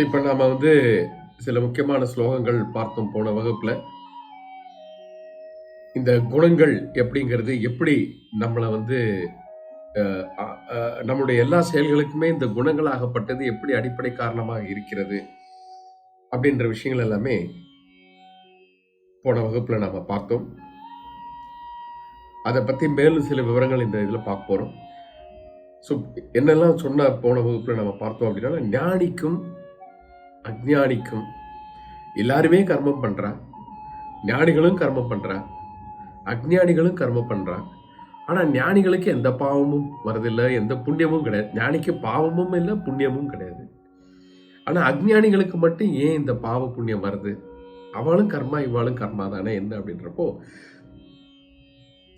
இப்போ நாம சில முக்கியமான ஸ்லோகங்கள் பார்த்தோம் போன வகுப்புல. இந்த குணங்கள் எப்படிங்கிறது எப்படி நம்மளை நம்முடைய எல்லா செயல்களுக்குமே இந்த குணங்களாகப்பட்டது எப்படி அடிப்படை காரணமாக இருக்கிறது அப்படின்ற விஷயங்கள் எல்லாமே போன வகுப்புல நாம பார்த்தோம். அதை பத்தி மேலும் சில விவரங்கள் இந்த இதுல பார்க்க போறோம். ஸோ என்னெல்லாம் சொன்ன போன வகுப்புல நம்ம பார்த்தோம் அப்படின்னா, ஞானிக்கும் அஞ்ஞானிக்கும் எல்லாருமே கர்மம் பண்றா. ஞானிகளும் கர்மம் பண்றா, அஞ்ஞானிகளும் கர்மம் பண்றா. ஆனா ஞானிகளுக்கு எந்த பாவமும் வரதில்லை, எந்த புண்ணியமும் கிடையாது. ஞானிக்கு பாவமும் இல்லை, புண்ணியமும் கிடையாது. ஆனா அஞ்ஞானிகளுக்கு மட்டும் ஏன் இந்த பாவ புண்ணியம் வருது? அவளும் கர்மா, இவாளும் கர்மா தானே என்ன அப்படின்றப்போ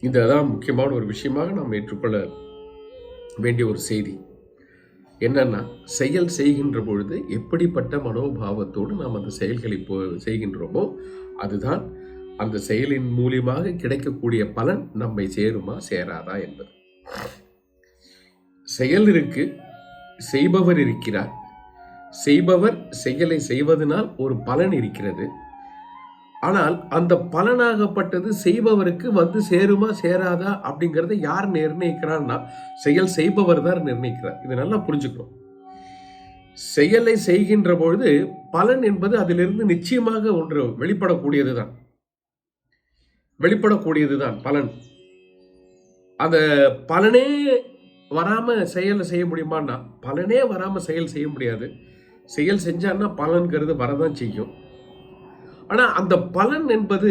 இதுதான் முக்கியமான ஒரு விஷயமாக நாம் ஏற்றுக்கொள்ள வேண்டிய ஒரு செய்தி. என்னன்னா, செயல் செய்கின்ற பொழுது எப்படிப்பட்ட மனோபாவத்தோடு நாம் அந்த செயல்களை செய்கின்றோமோ அதுதான் அந்த செயலின் மூலியமாக கிடைக்கக்கூடிய பலன் நம்மை சேருமா சேராதா என்பது. செயல் இருக்கு, செய்பவர் இருக்கிறார். செய்பவர் செயலை செய்வதனால் ஒரு பலன் இருக்கிறது. ஆனால் அந்த பலனாகப்பட்டது செய்பவருக்கு சேருமா சேராதா அப்படிங்கிறத யார் நிர்ணயிக்கிறான்னா, செயல் செய்பவர் தான் நிர்ணயிக்கிறார். இது நல்லா புரிஞ்சுக்கணும். செயலை செய்கின்ற பொழுது பலன் என்பது அதிலிருந்து நிச்சயமாக ஒன்று வெளிப்படக்கூடியதுதான் பலன். அந்த பலனே வராம செயலை செய்ய முடியுமான்னா, பலனே வராம செயல் செய்ய முடியாது. செயல் செஞ்சான்னா பலன்கிறது வரதான் செய்யும். ஆனா அந்த பலன் என்பது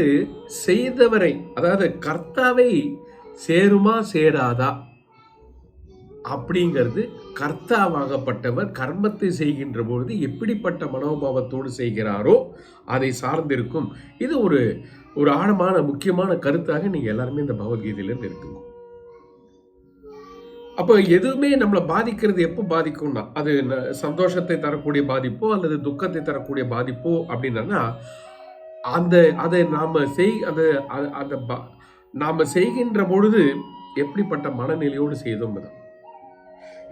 செய்தவரை, அதாவது கர்த்தாவை சேருமா சேராதா அப்படிங்கிறது கர்த்தாவாகப்பட்டவர் கர்மத்தை செய்கின்ற பொழுது எப்படிப்பட்ட மனோபாவத்தோடு செய்கிறாரோ அதை சார்ந்திருக்கும். இது ஒரு ஆழமான முக்கியமான கருத்தாக நீங்க எல்லாருமே இந்த பகவத்கீதையில இருக்குங்க. அப்போ எதுவுமே நம்மளை பாதிக்கிறது எப்போ பாதிக்கும்னா, அது சந்தோஷத்தை தரக்கூடிய பாதிப்போ அல்லது துக்கத்தை தரக்கூடிய பாதிப்போ அப்படின்னா, அதை நாம செய்கின்ற பொழுது எப்படிப்பட்ட மனநிலையோடு செய்தோம்.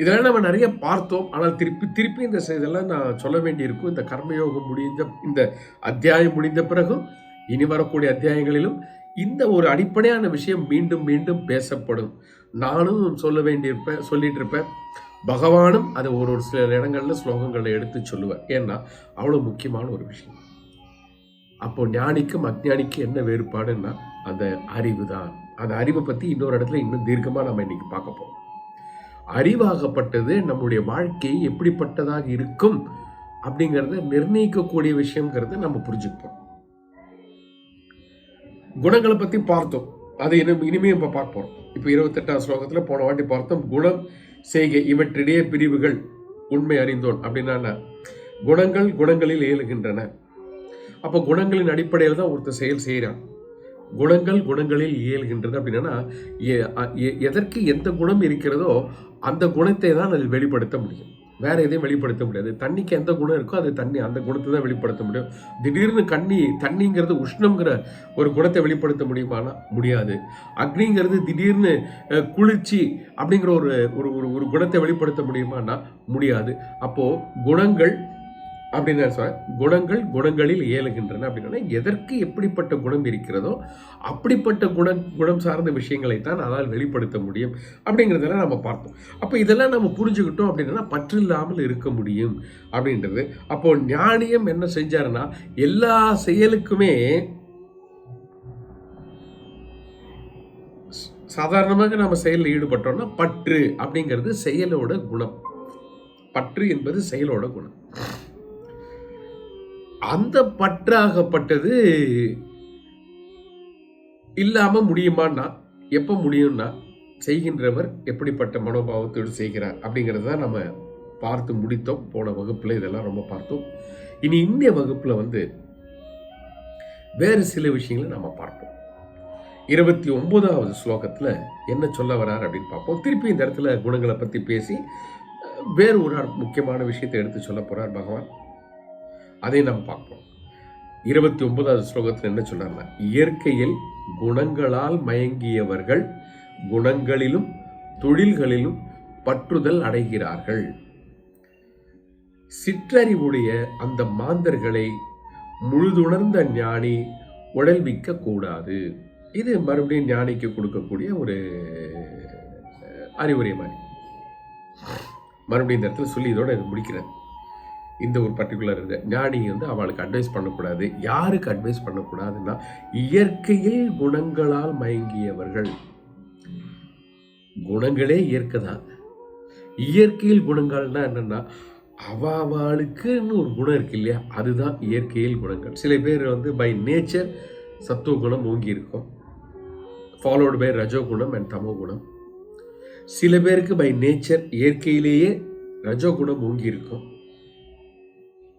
இதெல்லாம் நம்ம நிறைய பார்த்தோம். ஆனால் திருப்பி இந்த இதெல்லாம் நான் சொல்ல வேண்டியிருக்கும். இந்த கர்மயோகம் இந்த அத்தியாயம் முடிந்த பிறகும் இனி வரக்கூடிய அத்தியாயங்களிலும் இந்த ஒரு அடிப்படையான விஷயம் மீண்டும் மீண்டும் பேசப்படும். நானும் சொல்லிட்டு இருப்பேன். பகவானும் அதை ஒரு சில இடங்கள்ல ஸ்லோகங்களை எடுத்து சொல்லுவேன். ஏன்னா அவ்வளவு முக்கியமான ஒரு விஷயம். அப்போ ஞானிக்கும் அஞ்ஞானிக்கும் என்ன வேறுபாடுன்னா, அந்த அறிவு தான். அந்த அறிவை பத்தி இன்னொரு இடத்துல இன்னும் தீர்க்கமா நம்ம இன்னைக்கு பார்க்க போறோம். அறிவாகப்பட்டது நம்முடைய வாழ்க்கை எப்படிப்பட்டதாக இருக்கும் அப்படிங்கறத நிர்ணயிக்கக்கூடிய விஷயம்ங்கிறத நம்ம புரிஞ்சுப்போம். குணங்களை பத்தி பார்த்தோம். அது இனிமே இப்ப பார்க்க போறோம். இப்ப 28ஆம் ஸ்லோகத்துல போன வாட்டி பார்த்தோம். குணம் செய்கை இவற்றிடையே பிரிவுகள் உண்மை அறிந்தோன் அப்படின்னா, குணங்கள் குணங்களில் இயலுகின்றன. அப்ப குணங்களின் அடிப்படையில் தான் ஒருத்தர் செயல் செய்யறான். குணங்கள் குணங்களில் இயல்கின்றது அப்படின்னா, எதற்கு எந்த குணம் இருக்கிறதோ அந்த குணத்தை தான் அதில் வெளிப்படுத்த முடியும். வேற எதையும் வெளிப்படுத்த முடியாது. தண்ணிக்கு எந்த குணம் இருக்கோ அது தண்ணி, அந்த குணத்தை தான் வெளிப்படுத்த முடியும். திடீர்னு தண்ணிங்கிறது உஷ்ணம்ங்கிற ஒரு குணத்தை வெளிப்படுத்த முடியுமானா முடியாது. அக்னிங்கிறது திடீர்னு குளிர்ச்சி அப்படிங்கிற ஒரு குணத்தை வெளிப்படுத்த முடியுமானா முடியாது. அப்போ குணங்கள் அப்படின்னு சொல்ல, குணங்கள் குணங்களில் இயலுகின்றன அப்படின்னா, எதற்கு எப்படிப்பட்ட குணம் இருக்கிறதோ அப்படிப்பட்ட குணம் சார்ந்த விஷயங்களை தான் அதால் வெளிப்படுத்த முடியும் அப்படிங்கிறதெல்லாம் நம்ம பார்த்தோம். அப்போ இதெல்லாம் நம்ம புரிஞ்சுக்கிட்டோம் அப்படின்னா பற்று இல்லாமல் இருக்க முடியும் அப்படின்றது. அப்போ ஞானியம் என்ன செஞ்சாருன்னா, எல்லா செயலுக்குமே சாதாரணமாக நம்ம செயலில் ஈடுபட்டோம்னா பற்று அப்படிங்கிறது செயலோட குணம். பற்று என்பது செயலோட குணம். அந்த பற்றாகப்பட்டது இல்லாம முடியுமான்னா, எப்ப முடியும்னா, செய்கின்றவர் எப்படிப்பட்ட மனோபாவத்தோடு செய்கிறார் அப்படிங்கிறது தான் நம்ம பார்த்து முடித்தோம். போன வகுப்புல இதெல்லாம் ரொம்ப பார்த்தோம். இனி இந்த வகுப்புல வேறு சில விஷயங்களை நம்ம பார்ப்போம். 29வது ஸ்லோகத்துல என்ன சொல்ல வர்றார் அப்படின்னு பார்ப்போம். திருப்பி இந்த இடத்துல குணங்களை பத்தி பேசி வேறு ஒரு முக்கியமான விஷயத்தை எடுத்து சொல்ல போறார் பகவான். அதை நாம் பார்ப்போம். 29வது ஸ்லோகத்தில் என்ன சொல்றாருன்னா, இயற்கையில் குணங்களால் மயங்கியவர்கள் குணங்களிலும் தொழில்களிலும் பற்றுதல் அடைகிறார்கள். சிற்றறிவுடைய அந்த மாந்தர்களை முழுதுணர்ந்த ஞானி உழல்விக்க கூடாது. இது மறுபடியும் ஞானிக்கு கொடுக்கக்கூடிய ஒரு அறிவுரை மாதிரி. மறுபடியும் இந்த இடத்துல சொல்லி இதோட முடிக்கிறேன். இந்த ஒரு பர்டிகுலர் ஞானி அவளுக்கு அட்வைஸ் பண்ணக்கூடாது. யாருக்கு அட்வைஸ் பண்ணக்கூடாதுன்னா, இயற்கையில் குணங்களால் மயங்கியவர்கள். குணங்களே இயற்கை தான். இயற்கையில் குணங்கள்னா என்னன்னா, அவளுக்குன்னு ஒரு குணம் இருக்கு இல்லையா, அதுதான் இயற்கையில் குணங்கள். சில பேர் பை நேச்சர் சத்துவ குணம் ஓங்கி இருக்கும், ஃபாலோடு பை ரஜோ குணம் அண்ட் தமோ குணம். சில பேருக்கு பை நேச்சர் இயற்கையிலேயே ரஜோ குணம் ஓங்கி இருக்கும்,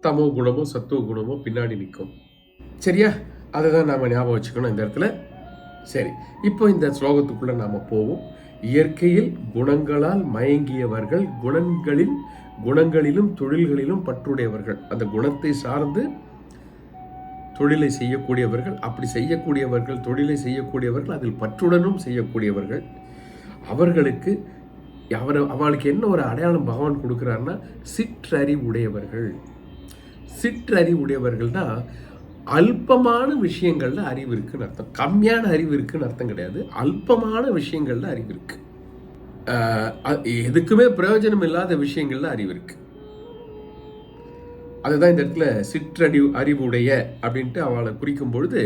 தமோ குணமோ சத்துவ குணமோ பின்னாடி நிற்கும். சரியா? அதை தான் நாம் ஞாபகம் வச்சுக்கணும் இந்த இடத்துல. சரி, இப்போ இந்த ஸ்லோகத்துக்குள்ள நாம் போவோம். இயற்கையில் குணங்களால் மயங்கியவர்கள், குணங்களிலும் தொழில்களிலும் பற்றுடையவர்கள். அந்த குணத்தை சார்ந்து தொழிலை செய்யக்கூடியவர்கள், அப்படி செய்யக்கூடியவர்கள், தொழிலை செய்யக்கூடியவர்கள், அதில் பற்றுடனும் செய்யக்கூடியவர்கள். அவர்களுக்கு அவளுக்கு என்ன ஒரு அடையாளம் பகவான் கொடுக்குறாருன்னா, சிற்றறிவுடையவர்கள். சிற்றறிவுடையவர்கள்னா அல்பமான விஷயங்கள்ல அறிவு இருக்குன்னு அர்த்தம். கம்மியான அறிவு இருக்குன்னு அர்த்தம் கிடையாது. அல்பமான விஷயங்கள்ல அறிவு இருக்கு. எதுக்குமே பிரயோஜனம் இல்லாத விஷயங்கள்ல அறிவு இருக்கு. அதுதான் இந்த இடத்துல அறிவுடைய அப்படின்ட்டு அவளை குறிக்கும் பொழுது,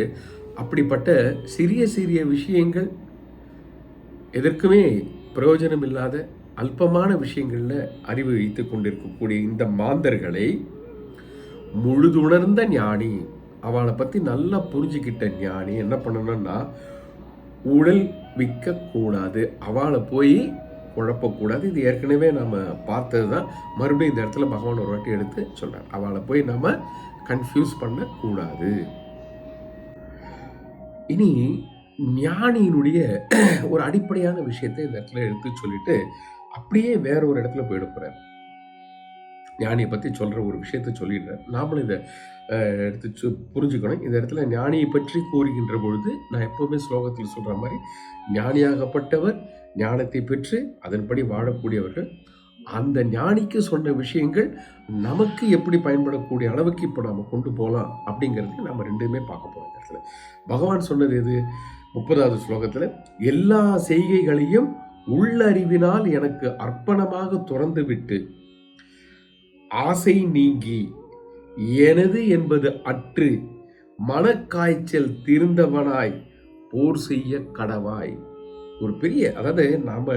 அப்படிப்பட்ட சிறிய சிறிய விஷயங்கள், எதற்குமே பிரயோஜனம் இல்லாத அல்பமான விஷயங்கள்ல அறிவு வைத்துக் கொண்டிருக்கக்கூடிய இந்த மாந்தர்களை முழுதுணர்ந்த ஞானி, அவளை பத்தி நல்லா புரிஞ்சுக்கிட்ட ஞானி என்ன பண்ணணும்னா, உடல் விற்க கூடாது, அவளை போய் குழப்பக்கூடாது. இது ஏற்கனவே நம்ம பார்த்தது தான். மறுபடியும் இந்த இடத்துல பகவான் ஒரு வாட்டி எடுத்து சொல்றார், அவளை போய் நம்ம கன்ஃபியூஸ் பண்ண கூடாது. இனி ஞானியினுடைய ஒரு அடிப்படையான விஷயத்தை இந்த இடத்துல எடுத்து சொல்லிட்டு அப்படியே வேற ஒரு இடத்துல போயிட போறார். ஞானியை பற்றி சொல்கிற ஒரு விஷயத்தை சொல்லிடுறேன். நாமளும் இதை எடுத்து புரிஞ்சுக்கணும். இந்த இடத்துல ஞானியை பற்றி கூறுகின்ற பொழுது நான் எப்போவுமே ஸ்லோகத்தில் சொல்கிற மாதிரி, ஞானியாகப்பட்டவர் ஞானத்தை பெற்று அதன்படி வாழக்கூடியவர்கள். அந்த ஞானிக்கு சொன்ன விஷயங்கள் நமக்கு எப்படி பயன்படக்கூடிய அளவுக்கு இப்போ நம்ம கொண்டு போகலாம் அப்படிங்கிறதுக்கு நம்ம ரெண்டுமே பார்க்க போகிறோம். இந்த இடத்துல பகவான் சொன்னது எது? 30வது ஸ்லோகத்தில், எல்லா செய்கைகளையும் உள்ளறிவினால் எனக்கு அர்ப்பணமாக துறந்து விட்டு ஆசை நீங்கி எனது என்பது அற்று மனக்காய்ச்சல் தீர்ந்தவனாய் போர் செய்ய கடவாய். ஒரு பெரிய, அதாவது நாம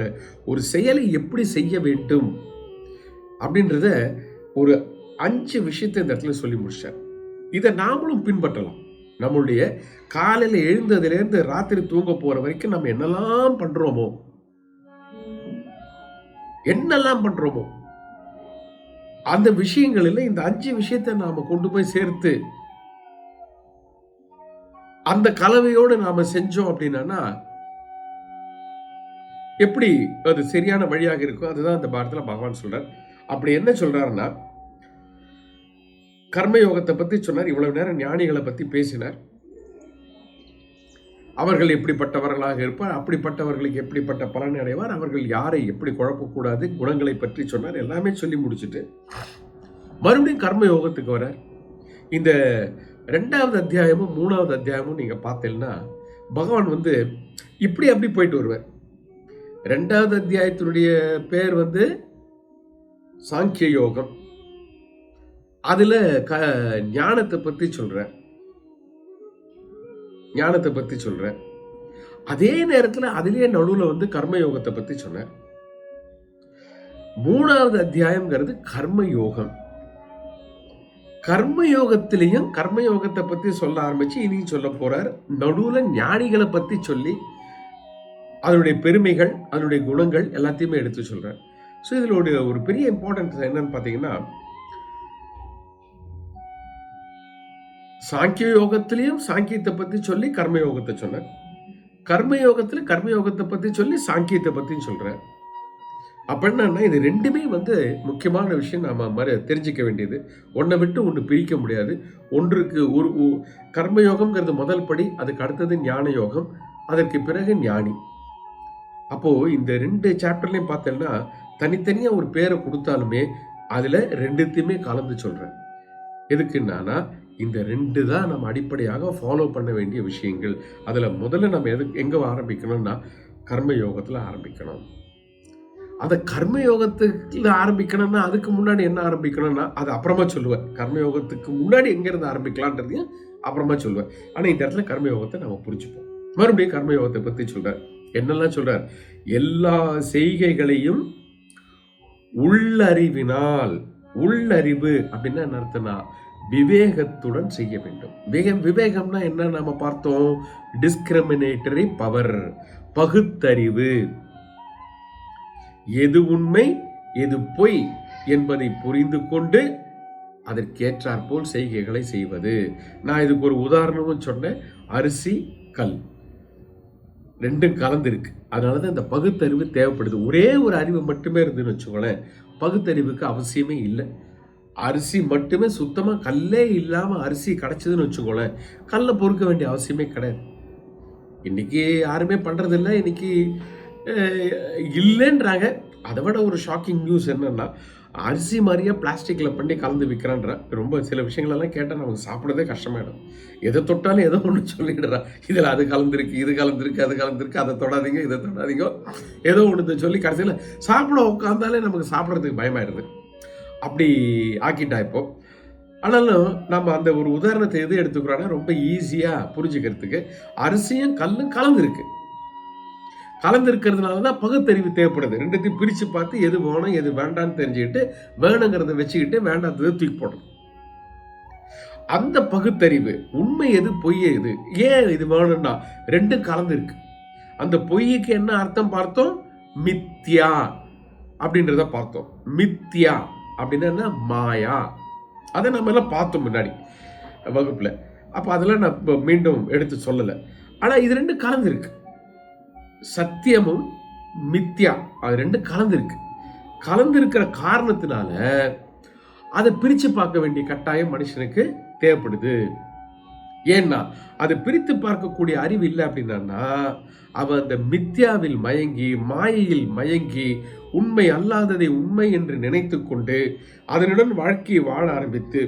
ஒரு செயலை எப்படி செய்ய வேண்டும் அப்படின்றத ஒரு 5 விஷயத்தை இந்த இடத்துல சொல்லி முடிச்சார். இதை நாமளும் பின்பற்றலாம். நம்மளுடைய காலையில எழுந்ததுலேருந்து ராத்திரி தூங்க போற வரைக்கும் நம்ம என்னெல்லாம் பண்றோமோ அந்த விஷயங்களில் இந்த 5 விஷயத்தை நாம கொண்டு போய் சேர்த்து அந்த கலவையோடு நாம செஞ்சோம் அப்படின்னா எப்படி அது சரியான வழியாக இருக்கும். அதுதான் அந்த பாரதத்துல பகவான் சொல்றார். அப்படி என்ன சொல்றாருன்னா, கர்மயோகத்தை பத்தி சொன்னார். இவ்வளவு நேரம் ஞானிகளை பத்தி பேசினார். அவர்கள் எப்படிப்பட்டவர்களாக இருப்பார், அப்படிப்பட்டவர்களுக்கு எப்படிப்பட்ட பலனை அடைவார், அவர்கள் யாரை எப்படி குழப்பக்கூடாது, குணங்களை பற்றி சொன்னார். எல்லாமே சொல்லி முடிச்சுட்டு மறுபடியும் கர்மயோகத்துக்கு வரார். இந்த 2வது அத்தியாயமும் 3வது அத்தியாயமும் நீங்க பார்த்தீங்கன்னா பகவான் இப்படி அப்படி போயிட்டு வருவார். 2வது அத்தியாயத்தினுடைய பேர் சாங்கிய யோகம். அதுல ஞானத்தை பத்தி சொல்றேன். அதே நேரத்துல அதிலே நடுவுல கர்மயோகத்தை பத்தி சொன்னார். 3வது அத்தியாயம்ங்கிறது கர்மயோகம். கர்மயோகத்திலையும் கர்மயோகத்தை பத்தி சொல்ல ஆரம்பிச்சு இனியும் சொல்ல போறார். நடுவுல ஞானிகளை பத்தி சொல்லி அதனுடைய பெருமைகள், அதனுடைய குணங்கள் எல்லாத்தையுமே எடுத்து சொல்றார். ஸோ இதுல ஒரு பெரிய இம்பார்ட்டன்ஸ் என்னன்னு பாத்தீங்கன்னா, சாங்கிய யோகத்திலையும் சாங்கியத்தை பத்தி சொல்லி கர்மயோகத்தை சொன்னார். கர்மயோகத்துல கர்மயோகத்தை பத்தி சொல்லி சாங்கியத்தை பத்தியும் சொல்றார். அப்ப என்னன்னா, இது ரெண்டுமே முக்கியமான விஷயம். நாம தெரிஞ்சுக்க வேண்டியது. ஒன்றை விட்டு ஒன்று பிரிக்க முடியாது. ஒன்றுக்கு ஒரு கர்மயோகம்ங்கிறது முதல் படி, அதுக்கு அடுத்தது ஞான யோகம், அதற்கு பிறகு ஞானி. அப்போ இந்த 2 சாப்டர்லையும் பார்த்தோம்னா தனித்தனியாக ஒரு பேரை கொடுத்தாலுமே அதில் ரெண்டுத்தையுமே கலந்து சொல்கிறேன். எதுக்குன்னா இந்த ரெண்டு தான் நம்ம அடிப்படையாக ஃபாலோ பண்ண வேண்டிய விஷயங்கள். அதில் முதல்ல நம்ம எங்கே ஆரம்பிக்கணும்னா கர்மயோகத்தில் ஆரம்பிக்கணும். அந்த கர்மயோகத்துக்கு ஆரம்பிக்கணும்னா அதுக்கு முன்னாடி என்ன ஆரம்பிக்கணும்னா அது அப்புறமா சொல்லுவேன். கர்மயோகத்துக்கு முன்னாடி எங்கேருந்து ஆரம்பிக்கலான்றதையும் அப்புறமா சொல்லுவேன். ஆனால் இந்த இடத்துல கர்மயோகத்தை நம்ம புரிஞ்சுப்போம். மறுபடியும் கர்மயோகத்தை பற்றி சொல்கிறார். என்னெல்லாம் சொல்கிறார்? எல்லா செய்கைகளையும் உள்ளறிவினால், உள்ளறிவு அப்படின்னா என்ன அர்த்தம்னா விவேகத்துடன் செய்ய வேண்டும். விவேகம்னா என்ன நாம பார்த்தோம்? டிஸ்கிரிமினேட்டரி பவர், பகுத்தறிவு. எது உண்மை எது பொய் என்பதை புரிந்து கொண்டு அதற்கேற்றாற்போல் செய்கைகளை செய்வது. நான் இதுக்கு ஒரு உதாரணமும் சொன்னேன். அரிசி, கல் ரெண்டும் கலந்துருக்கு. அதனால தான் இந்த பகுத்தறிவு தேவைப்படுது. ஒரே ஒரு அறிவு மட்டுமே இருந்துன்னு வச்சுக்கோங்களேன், பகுத்தறிவுக்கு அவசியமே இல்லை. அரிசி மட்டுமே சுத்தமாக கல்லே இல்லாமல் அரிசி கிடச்சிதுன்னு வச்சுக்கோங்களேன், கல்லை பொறுக்க வேண்டிய அவசியமே கிடையாது. இன்னைக்கு யாருமே பண்ணுறதில்ல. இன்னைக்கு இல்லைன்றாங்க. அதை விட ஒரு ஷாக்கிங் நியூஸ் என்னன்னா, அரிசி மாதிரியே பிளாஸ்டிக்கில் பண்ணி கலந்து விற்கிறான்ற ரொம்ப சில விஷயங்களெல்லாம் கேட்டால் நமக்கு சாப்பிட்றதே கஷ்டமாயிடும். எதை தொட்டாலும் ஏதோ ஒன்று சொல்லிடுறா, இதில் அது கலந்துருக்கு, இது கலந்துருக்கு, அது கலந்துருக்கு, அதை தொடாதீங்க, இதை தொடாதீங்க, ஏதோ ஒன்று சொல்லி கடைசியில் சாப்பிட உட்காந்தாலே நமக்கு சாப்பிட்றதுக்கு பயமாயிடுது. அப்படி ஆக்கிட்டா இப்போ. ஆனாலும் நம்ம அந்த ஒரு உதாரணத்தை எது எடுத்துக்கிறோன்னா ரொம்ப ஈஸியாக புரிஞ்சுக்கிறதுக்கு, அரிசியும் கல்லும் கலந்துருக்கு. கலந்துருக்கிறதுனால தான் பகுத்தறிவு தேவைப்படுது. ரெண்டுத்தையும் பிரித்து பார்த்து எது வேணும் எது வேண்டான்னு தெரிஞ்சுக்கிட்டு வேணுங்கிறத வச்சுக்கிட்டு வேண்டாத்ததை தூக்கி போடணும். அந்த பகுத்தறிவு, உண்மை எது பொய் எது, ஏன் இது வேணும்னா ரெண்டும் கலந்துருக்கு. அந்த பொய்யுக்கு என்ன அர்த்தம் பார்த்தோம்? மித்யா அப்படின்றத பார்த்தோம். மித்யா அப்படின்னா என்ன? மாயா. அதை நம்ம எல்லாம் பார்த்தோம் முன்னாடி வகுப்புல. அப்போ அதெல்லாம் நான் மீண்டும் எடுத்து சொல்லலை. ஆனால் இது ரெண்டும் கலந்துருக்கு. சத்தியமும் மித்யா அது ரெண்டும் கலந்துருக்கு. கலந்துருக்கிற காரணத்தினால அதை பிரித்து பார்க்க வேண்டிய கட்டாயம் மனுஷனுக்கு தேவைப்படுது. ஏன்னா அதை பிரித்து பார்க்கக்கூடிய அறிவு இல்லை அப்படின்னா அவன் அந்த மித்யாவில் மயங்கி, மாயையில் மயங்கி, உண்மை அல்லாததை உண்மை என்று நினைத்து கொண்டு அதனுடன் வாழ்க்கையை வாழ ஆரம்பித்து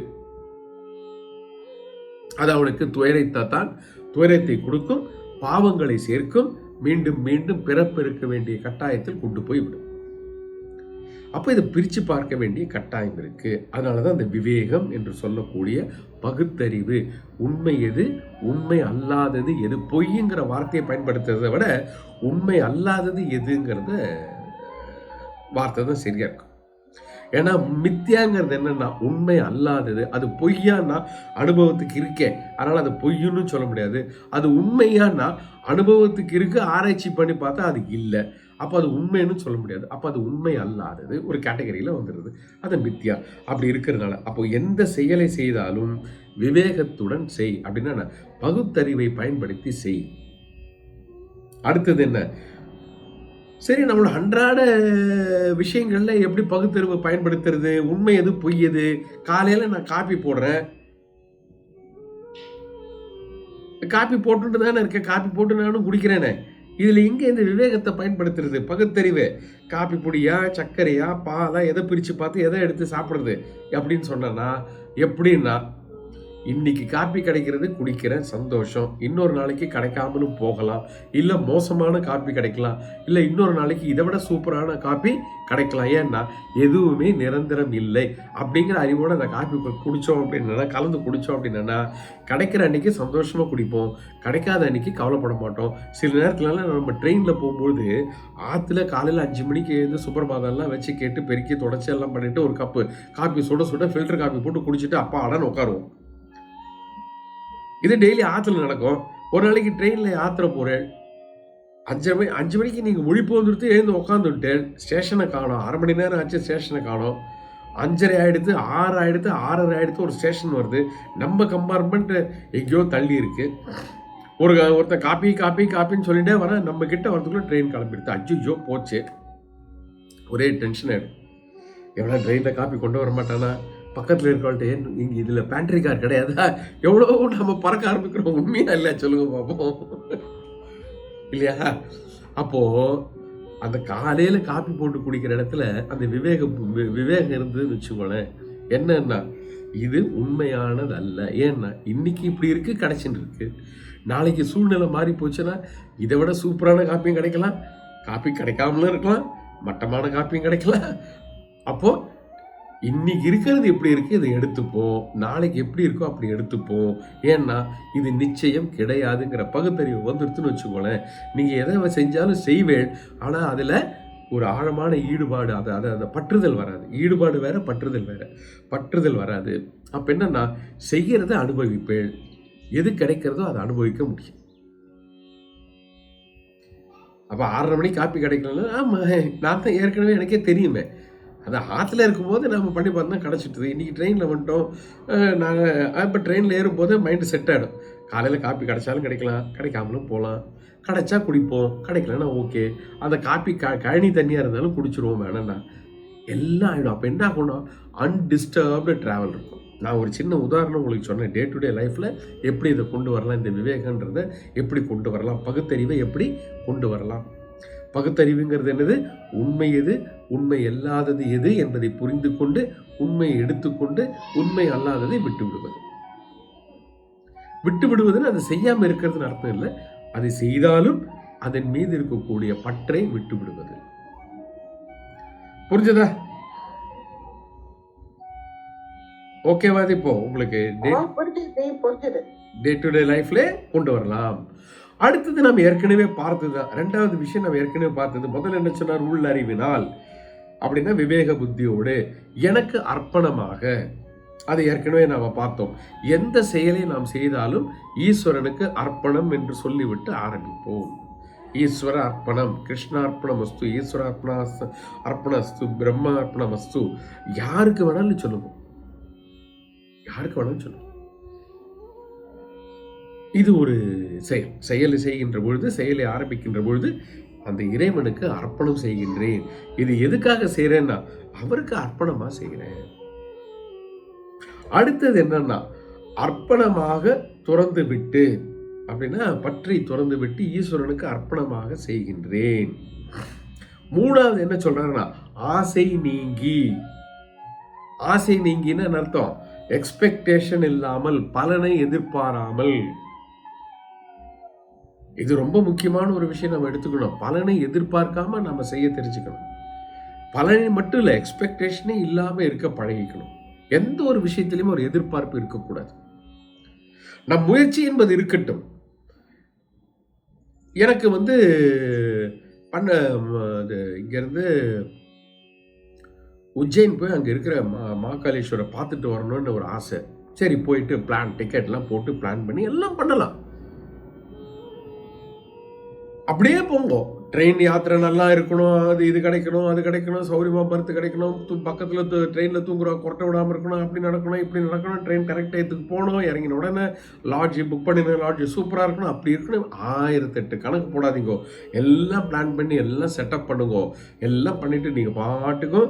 அது அவனுக்கு துயரத்தை கொடுக்கும், பாவங்களை சேர்க்கும், மீண்டும் மீண்டும் பிறப்பெடுக்க வேண்டிய கட்டாயத்தில் கொண்டு போய் விடும். அப்போ இதை பிரித்து பார்க்க வேண்டிய கட்டாயம் இருக்கு. அதனாலதான் அந்த விவேகம் என்று சொல்லக்கூடிய பகுத்தறிவு, உண்மை எது உண்மை அல்லாதது எது, பொய்ங்கிற வார்த்தையை பயன்படுத்துறதை விட உண்மை அல்லாதது எதுங்கிறத வார்த்தை தான் சரியா இருக்கும். ஏன்னா மித்யாங்கிறது என்னன்னா உண்மை அல்லாதது. அது பொய்யானா அனுபவத்துக்கு இருக்கேன், அதனால அது பொய்யுன்னு சொல்ல முடியாது. அது உண்மையானா அனுபவத்துக்கு இருக்கு, ஆராய்ச்சி பண்ணி பார்த்தா அது இல்லை, அப்போ அது உண்மைன்னு சொல்ல முடியாது. அப்போ அது உண்மை அல்லாதது ஒரு கேட்டகரியில் வந்துடுது. அது மித்யா. அப்படி இருக்கிறதுனால அப்போ எந்த செயலை செய்தாலும் விவேகத்துடன் செய். அப்படின்னா பகுத்தறிவை பயன்படுத்தி செய். அடுத்தது என்ன? சரி, நம்மளோட அன்றாட விஷயங்கள்ல எப்படி பகுத்தறிவு பயன்படுத்துறது, உண்மை எது பொய் எது? காலையில நான் காப்பி போடுறேன், காப்பி போட்டுட்டு தானே இருக்கேன், காப்பி போட்டு நானும் குடிக்கிறேனே, இதுல எங்க இந்த விவேகத்தை பயன்படுத்துறது, பகுத்தறிவு? காப்பி பொடியா, சர்க்கரையா, பாலா, எதை பிரிச்சு பார்த்து எதை எடுத்து சாப்பிடுறது அப்படின்னு சொன்னா எப்படின்னா, இன்னைக்கு காப்பி கிடைக்கிறது குடிக்கிறேன், சந்தோஷம். இன்னொரு நாளைக்கு கிடைக்காமலும் போகலாம், இல்லை மோசமான காப்பி கிடைக்கலாம், இல்லை இன்னொரு நாளைக்கு இதை விட சூப்பரான காப்பி கிடைக்கலாம். ஏன்னா எதுவுமே நிரந்தரம் இல்லை அப்படிங்கிற அறிவோட அந்த காப்பி குடித்தோம் அப்படின்னா, கலந்து குடித்தோம் அப்படின்னா, கிடைக்கிற அன்னைக்கு சந்தோஷமாக குடிப்போம், கிடைக்காத அன்னைக்கு கவலைப்பட மாட்டோம். சில நேரத்துலலாம் நம்ம ட்ரெயினில் போகும்போது ஆற்றுல காலையில் 5 மணிக்கு எழுந்து சுப்பிரபாதம்லாம் வச்சு கேட்டு பெருக்கி தொடச்சி எல்லாம் பண்ணிட்டு ஒரு கப்பு காப்பி சுட சுட ஃபில்டர் காப்பி போட்டு குடிச்சிட்டு அப்பா அடன்னு உட்காருவோம். இது டெய்லி ஆற்றுல நடக்கும். ஒரு நாளைக்கு ட்ரெயினில் ஆற்றுல போகிறேன், 5 மணிக்கு நீங்கள் முழிப்பு வந்துடுத்து எழுந்து உட்காந்துட்டேன், ஸ்டேஷனை காணோம். 1/2 மணி நேரம் ஆச்சு, ஸ்டேஷனை காணோம். 5:30 ஆகிடுது, 6 ஆகிடுது, 6:30 ஆகிடுது, ஒரு ஸ்டேஷன் வருது. நம்ம கம்பார்ட்மெண்ட் எங்கேயோ தள்ளி இருக்கு. ஒருத்தன் காப்பின்னு சொல்லிட்டே வரேன், நம்ம கிட்ட வரதுக்குள்ள ட்ரெயின் கிளம்பிடுது. ஐயோ போச்சு, ஒரே டென்ஷன் ஆகிடும். எவ்வளோ ட்ரெயினில் காப்பி கொண்டு வர மாட்டானா, பக்கத்தில் இருக்கவள்கிட்ட இங்கே இதில் பேண்ட்ரி கார் கிடையாதா, எவ்வளோ நம்ம பறக்க ஆரம்பிக்கிறோம். உண்மையா இல்லையா சொல்லுங்க பார்ப்போம், இல்லையா? அப்போது அந்த காலையில காப்பி போட்டு குடிக்கிற இடத்துல அந்த விவேகம் இருந்ததுன்னு வச்சுக்கோங்களேன், என்னன்னா இது உண்மையானது அல்ல. ஏன்னா இன்னைக்கு இப்படி இருக்கு, கிடைச்சின்னு இருக்கு. நாளைக்கு சூழ்நிலை மாறி போச்சுன்னா இதை விட சூப்பரான காப்பியும் கிடைக்கலாம், காப்பி கிடைக்காமலும் இருக்கலாம், மட்டமான காப்பியும் கிடைக்கலாம். அப்போ இன்னைக்கு இருக்கிறது எப்படி இருக்கு இதை எடுத்துப்போம், நாளைக்கு எப்படி இருக்கோ அப்படி எடுத்துப்போம். ஏன்னா இது நிச்சயம் கிடையாதுங்கிற பகுத்தறிவு வந்துருச்சுன்னு வச்சுக்கோங்களேன், நீங்க எதை செஞ்சாலும் செய்வேன், ஆனா அதுல ஒரு ஆழமான ஈடுபாடு, அதை பற்றுதல் வராது. ஈடுபாடு வேற, பற்றுதல் வேற. பற்றுதல் வராது. அப்ப என்னன்னா செய்யறத அனுபவிப்பேன், எது கிடைக்கிறதோ அதை அனுபவிக்க முடியும். அப்ப 6:30 மணிக்கு காப்பி கிடைக்கல, ஆமா நான் தான் ஏற்கனவே எனக்கே தெரியுமே, அது ஆற்றுல இருக்கும்போது நம்ம பண்ணி பார்த்தா கிடச்சிட்டுது. இன்றைக்கி ட்ரெயினில் வந்துட்டோம், நாங்கள் இப்போ ட்ரெயினில் ஏறும்போது மைண்டு செட் ஆகிடும். காலையில் காப்பி கிடைச்சாலும் கிடைக்கலாம், கிடைக்காமலும் போகலாம், கிடைச்சா குடிப்போம், கிடைக்கலன்னா ஓகே. அந்த காப்பி கழனி தண்ணியாக இருந்தாலும் குடிச்சிருவோம், வேணாண்ணா எல்லாம் ஆகிடும். அப்போ என்ன ஆகணும், அன்டிஸ்டர்ப்டு ட்ராவல் இருக்கும். நான் ஒரு சின்ன உதாரணம் உங்களுக்கு சொன்னேன், டே டு டே லைஃப்பில் எப்படி இதை கொண்டு வரலாம், இந்த விவேகன்றதை எப்படி கொண்டு வரலாம், பகுத்தறிவை எப்படி கொண்டு வரலாம். பகுத்தறிவுங்கிறது என்னது, உண்மை எது, உண்மை அல்லாதது எது என்பதை புரிந்து கொண்டு உண்மையை எடுத்துக்கொண்டு உண்மை அல்லாததை விட்டு விடுவது. விட்டு விடுவதுன்னு அதை செய்யாம இருக்கிறதுன்னு அர்த்தம் இல்லை, அதை செய்தாலும் அதன் மீது இருக்கக்கூடிய பற்றை விட்டு விடுவது. புரிஞ்சதா? ஓகேவா? இப்போ உங்களுக்கு டே டு டே லைஃப்ல கொண்டு வரலாம். அடுத்தது நம்ம ஏற்கனவே பார்த்ததுதான், ரெண்டாவது விஷயம் நம்ம ஏற்கனவே பார்த்தது. முதல்ல என்ன சொன்னார், உள்ளறிவினால் அப்படின்னா விவேக புத்தியோடு எனக்கு அர்ப்பணமாக. அதை ஏற்கனவே நாம பார்த்தோம். எந்த செயலை நாம் செய்தாலும் ஈஸ்வரனுக்கு அர்ப்பணம் என்று சொல்லிவிட்டு ஆரம்பிப்போம். ஈஸ்வர அர்ப்பணம், கிருஷ்ண அர்ப்பணம் அஸ்து, ஈஸ்வர அர்ப்பண அஸ்து, பிரம்ம அர்ப்பணம் அஸ்து. யாருக்கு வேணாலும் சொல்லுவோம், யாருக்கு வேணாலும் சொல்லுவோம். இது ஒரு செயலை செய்கின்ற பொழுது, செயலை ஆரம்பிக்கின்ற பொழுது அந்த இறைவனுக்கு அர்ப்பணம் செய்கின்றேன். இது எதுக்காக செய்யறேன்னா அவருக்கு அர்ப்பணமா செய்கிறேன். அடுத்தது என்னன்னா, அர்ப்பணமாக துறந்து விட்டு அப்படின்னா பற்றி துறந்து விட்டு ஈஸ்வரனுக்கு அர்ப்பணமாக செய்கின்றேன். மூணாவது என்ன சொல்றாருன்னா, ஆசை நீங்கி. ஆசை நீங்கின்னு அர்த்தம், எக்ஸ்பெக்டேஷன் இல்லாமல், பலனை எதிர்பாராமல். இது ரொம்ப முக்கியமான ஒரு விஷயம் நம்ம எடுத்துக்கணும். பலனை எதிர்பார்க்காம நம்ம செய்ய தெரிஞ்சுக்கணும். பலனை மட்டும் இல்லை, எக்ஸ்பெக்டேஷனே இல்லாம இருக்க பழகிக்கணும். எந்த ஒரு விஷயத்திலையும் ஒரு எதிர்பார்ப்பு இருக்கக்கூடாது. நம் முயற்சி என்பது இருக்கட்டும். எனக்கு பண்ண இங்கிருந்து உஜ்ஜைன் போய் அங்க இருக்கிற மகாகாலேஸ்வரை பார்த்துட்டு வரணும்னு ஒரு ஆசை. சரி, போயிட்டு டிக்கெட்லாம் போட்டு பிளான் பண்ணி எல்லாம் பண்ணலாம். அப்படியே போங்க. ட்ரெயின் யாத்திரை நல்லா இருக்கணும், அது இது கிடைக்கணும், அது கிடைக்கணும், சௌரியமா பர்த்து கிடைக்கணும், பக்கத்தில் ட்ரெயினில் தூங்குறோம், கொரட்டை விடாமல் இருக்கணும், அப்படி நடக்கணும், இப்படி நடக்கணும், ட்ரெயின் கரெக்ட் டயத்துக்கு போகணும், இறங்கின உடனே லாட்ஜ் புக் பண்ணின லாட்ஜ் சூப்பராக இருக்கணும், அப்படி இருக்கணும். 1008 கணக்கு போடாதீங்க. எல்லாம் பிளான் பண்ணி எல்லாம் செட்டப் பண்ணுங்க. எல்லாம் பண்ணிட்டு நீங்கள் பாட்டுக்கும்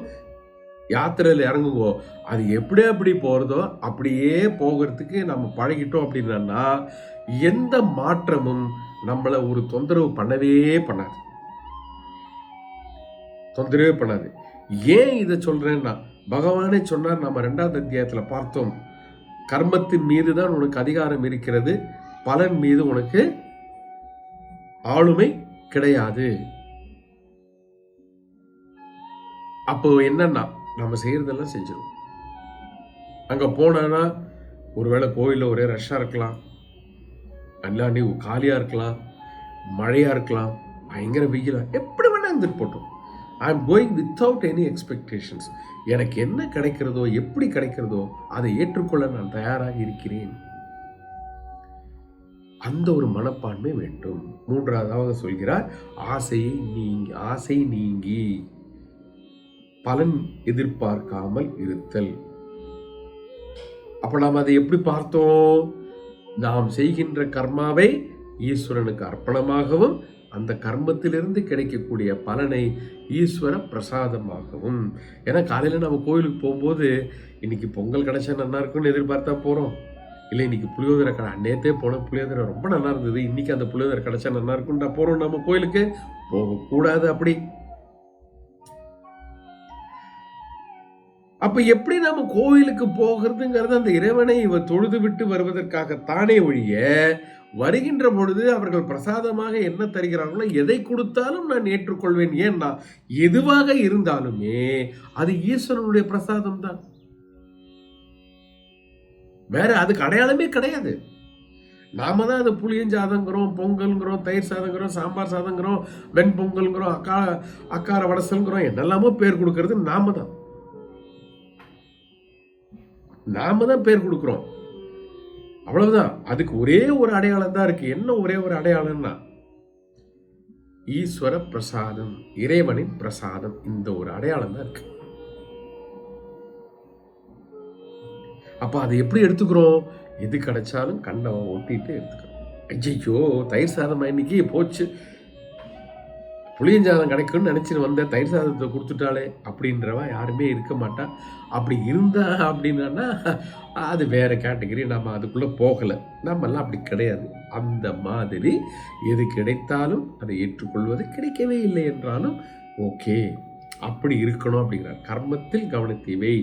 யாத்திரையில் இறங்குங்கோ. அது எப்படி போகிறதோ அப்படியே போகிறதுக்கு நம்ம பழகிட்டோம் அப்படின்னா எந்த மாற்றமும் நம்மளை ஒரு தொந்தரவு பண்ணவே பண்ணாது. ஏன் இதை சொல்றேன்னா, பகவானே சொன்னார், நம்ம 2வது அத்தியாயத்துல பார்த்தோம், கர்மத்தின் மீது தான் உனக்கு அதிகாரம் இருக்கிறது, பலன் மீது உனக்கு ஆளுமை கிடையாது. அப்போ என்னன்னா, நம்ம செய்யறதெல்லாம் செஞ்சிடும். அங்க போனா ஒருவேளை கோயிலில் ஒரே ரஷ்ஷா இருக்கலாம், அல்லாண்டி காலியா இருக்கலாம், மழையா இருக்கலாம், பயங்கர வெயிலா, எப்படி வேணா இருந்துட்டு போட்டோம். I am going without any expectations. எனக்கு என்ன கிடைக்கிறதோ, எப்படி கிடைக்கிறதோ அதை ஏற்றுக்கொள்ள நான் தயாராக இருக்கிறேன். அந்த ஒரு மனப்பான்மை வேண்டும். 3வதாக சொல்கிறார், ஆசை நீங்கி பலன் எதிர்பார்க்காமல் இருத்தல். அப்ப நாம் அதை எப்படி பார்த்தோம், நாம் செய்கின்ற கர்மாவை ஈஸ்வரனுக்கு அர்ப்பணமாகவும் அந்த கர்மத்திலிருந்து கிடைக்கக்கூடிய பலனை ஈஸ்வர பிரசாதமாகவும். ஏன்னா காலையில் நம்ம கோயிலுக்கு போகும்போது இன்னைக்கு பொங்கல் கிடைச்சா நல்லா இருக்கும்னு எதிர்பார்த்தா போகிறோம். இல்லை இன்னைக்கு புளியோதரை நேற்றே போன புளியோதரை ரொம்ப நல்லா இருந்தது, இன்னைக்கு அந்த புளியோதரை கிடைச்சா நல்லா இருக்கும்டா போகிறோம். நம்ம கோயிலுக்கு போகக்கூடாது. அப்படி அப்ப எப்படி நாம கோவிலுக்கு போகிறதுங்கிறது அந்த இறைவனை தொழுது விட்டு வருவதற்காகத்தானே ஒழிய, வருகின்ற பொழுது அவர்கள் பிரசாதமாக என்ன தருகிறார்களோ எதை கொடுத்தாலும் நான் ஏற்றுக்கொள்வேன். ஏன்னா எதுவாக இருந்தாலுமே அது ஈஸ்வரனுடைய பிரசாதம் தான், வேற அதுக்கு அடையாளமே கிடையாது. நாம தான் அது புளியஞ்சாதங்கிறோம், பொங்கல்ங்கிறோம், தயிர் சாதங்கிறோம், சாம்பார் சாதங்கிறோம், வெண்பொங்கல்ங்கிறோம், அக்கார வடசல்ங்கிறோம், என்னெல்லாமோ பேர் கொடுக்கறது நாம தான் பேர் கொடுக்கிறோம். அவ்வளவுதான். அதுக்கு ஒரே ஒரு அடையாளம் தான் இருக்கு. என்ன ஒரே ஒரு அடையாளம்னா ஈஸ்வர பிரசாதம், இறைவனின் பிரசாதம். இந்த ஒரு அடையாளம் தான் இருக்கு. அப்ப அதை எப்படி எடுத்துக்கிறோம்? எது கிடைச்சாலும் கண்ணை ஒட்டிட்டு எடுத்துக்கிறோம். ஐயோ தயிர் சாதம் இன்னைக்கு போச்சு, புளியஞ்சாதம் கிடைக்கும்னு நினைச்சிட்டு வந்த தயிர் சாதத்தை கொடுத்துட்டாலே அப்படின்றவா யாருமே இருக்க மாட்டா. அப்படி இருந்தா அப்படின்னா அது வேற கேட்டகரி, நம்ம அதுக்குள்ள போகலை. நம்மெல்லாம் அப்படி கிடையாது. அந்த மாதிரி எது கிடைத்தாலும் அதை ஏற்றுக்கொள்வது, கிடைக்கவே இல்லை என்றாலும் ஓகே அப்படி இருக்கணும் அப்படிங்கிறார். கர்மத்தில் கவனத்தை வை,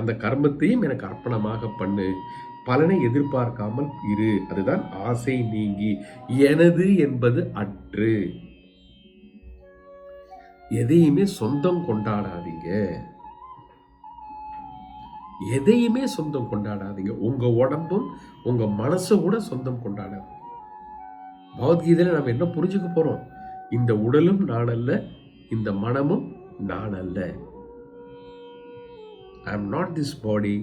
அந்த கர்மத்தையும் எனக்கு அர்ப்பணமாக பண்ணு, பலனை எதிர்பார்க்காமல் இரு, அதுதான் ஆசை நீங்கி எனது என்பது அற்று. எதையுமே சொந்தம் கொண்டாடாதீங்க, எதையுமே சொந்தம் கொண்டாடாதீங்க. உங்க உடம்பும் உங்க மனசு கூட சொந்தம் கொண்டாடாது. பகவத்கீதையில நம்ம என்ன புரிஞ்சுக்க போறோம்? இந்த உடலும் நான் அல்ல, இந்த மனமும் நான் அல்ல. I am not this body,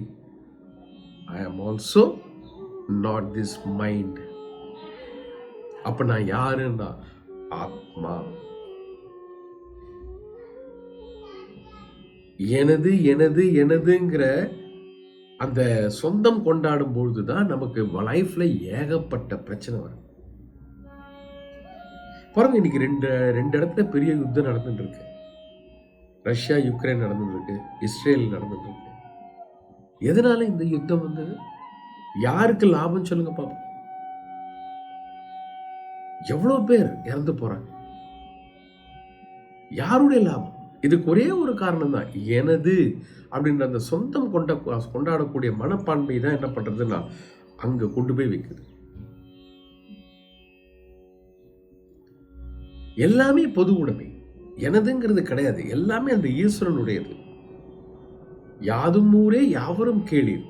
I am also not this mind. அப்ப நான் யாருன்னா ஆத்மா. எனது எனது எனதுங்கிற அந்த சொந்தம் கொண்டாடும் பொழுதுதான் நமக்கு லைஃப்ல ஏகப்பட்ட பிரச்சனை வரும். பாருங்க, இன்னைக்கு ரெண்டு இடத்துல பெரிய யுத்தம் நடந்துட்டு இருக்கு. ரஷ்யா யுக்ரைன் நடந்துட்டு இருக்கு, இஸ்ரேல் நடந்துட்டு இருக்கு. எதனால இந்த யுத்தம் வந்தது? யாருக்கு லாபம் சொல்லுங்க பாப்போம். எவ்வளவு பேர் இறந்து போறாங்க, யாருடைய லாபம்? இதுக்கு ஒரே ஒரு காரணம் தான், எனது அப்படின்ற அந்த சொந்தம் கொண்டாடக்கூடிய மனப்பான்மை தான் என்ன பண்றதுன்னா அங்க கொண்டு போய் வைக்குது. எல்லாமே பொது உடைமை, எனதுங்கிறது கிடையாது. எல்லாமே அந்த ஈஸ்வரனுடையது. யாதும் ஊரே யாவரும் கேளீர்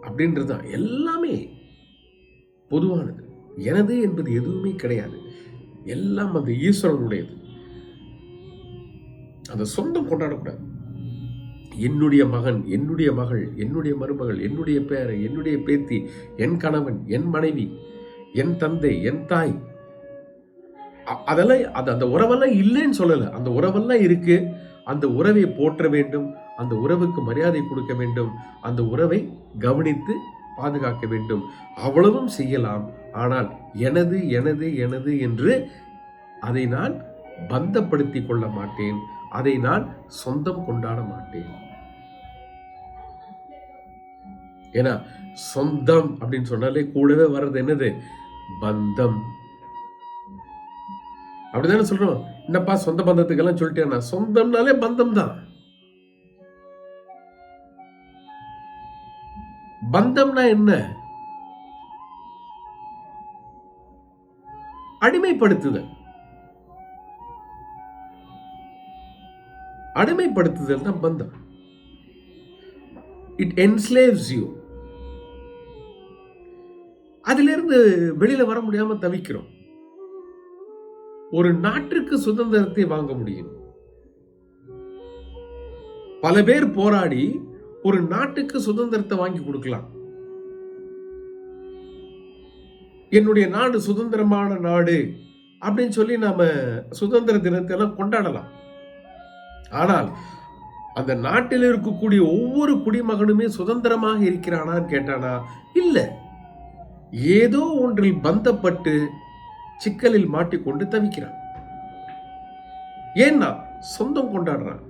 அப்படின்றதுதான். எல்லாமே பொதுவானது. எனது என்பது எதுவுமே கிடையாது. எல்லாம் அந்த ஈஸ்வரனுடையது. அந்த சொந்தம் கொண்டாடக்கூடாது. என்னுடைய மகன், என்னுடைய மகள், என்னுடைய மருமகள், என்னுடைய பேரை, என்னுடைய பேத்தி, என் கணவன், என் மனைவி, என் தந்தை, என் தாய், அதெல்லாம் அந்த உறவெல்லாம் இல்லைன்னு சொல்லல. அந்த உறவெல்லாம் இருக்கு. அந்த உறவை போற்ற வேண்டும், அந்த உறவுக்கு மரியாதை கொடுக்க வேண்டும், அந்த உறவை கவனித்து பாதுகாக்க வேண்டும். அவ்வளவும் செய்யலாம். ஆனால் எனது எனது எனது என்று அதை நான் பந்தப்படுத்தி கொள்ள மாட்டேன், அதை நான் சொந்தம் கொண்டாட மாட்டேன். ஏன்னா சொந்தம் அப்படின்னு சொன்னாலே கூடவே வர்றது என்னது? பந்தம். அப்படிதானே சொல்றோம். என்னப்பா சொந்த பந்தத்துக்கெல்லாம் சொல்லிட்டேன்னா, சொந்தம்னாலே பந்தம் தான். பந்தம்னா என்ன? அடிமைப்படுத்துதல். அடிமைப்படுத்துதல் தான் பந்தம். It enslaves you. அதிலிருந்து வெளியில வர முடியாம தவிக்கிறோம். ஒரு நாட்டிற்கு சுதந்திரத்தை வாங்க முடியும். பல பேர் போராடி ஒரு நாட்டுக்கு சுதந்திரத்தை வாங்கி கொடுக்கலாம். என்னுடைய நாடு சுதந்திரமான நாடு அப்படின்னு சொல்லி நாம சுதந்திர தினத்தை எல்லாம் கொண்டாடலாம். ஆனால் அந்த நாட்டில் இருக்கக்கூடிய ஒவ்வொரு குடிமகனுமே சுதந்திரமாக இருக்கிறானான்னு கேட்டானா? இல்ல. ஏதோ ஒன்றில் பந்தப்பட்டு சிக்கலில் மாட்டிக்கொண்டு தவிக்கிறான். ஏன்னா சொந்தம் கொண்டாடுறான்.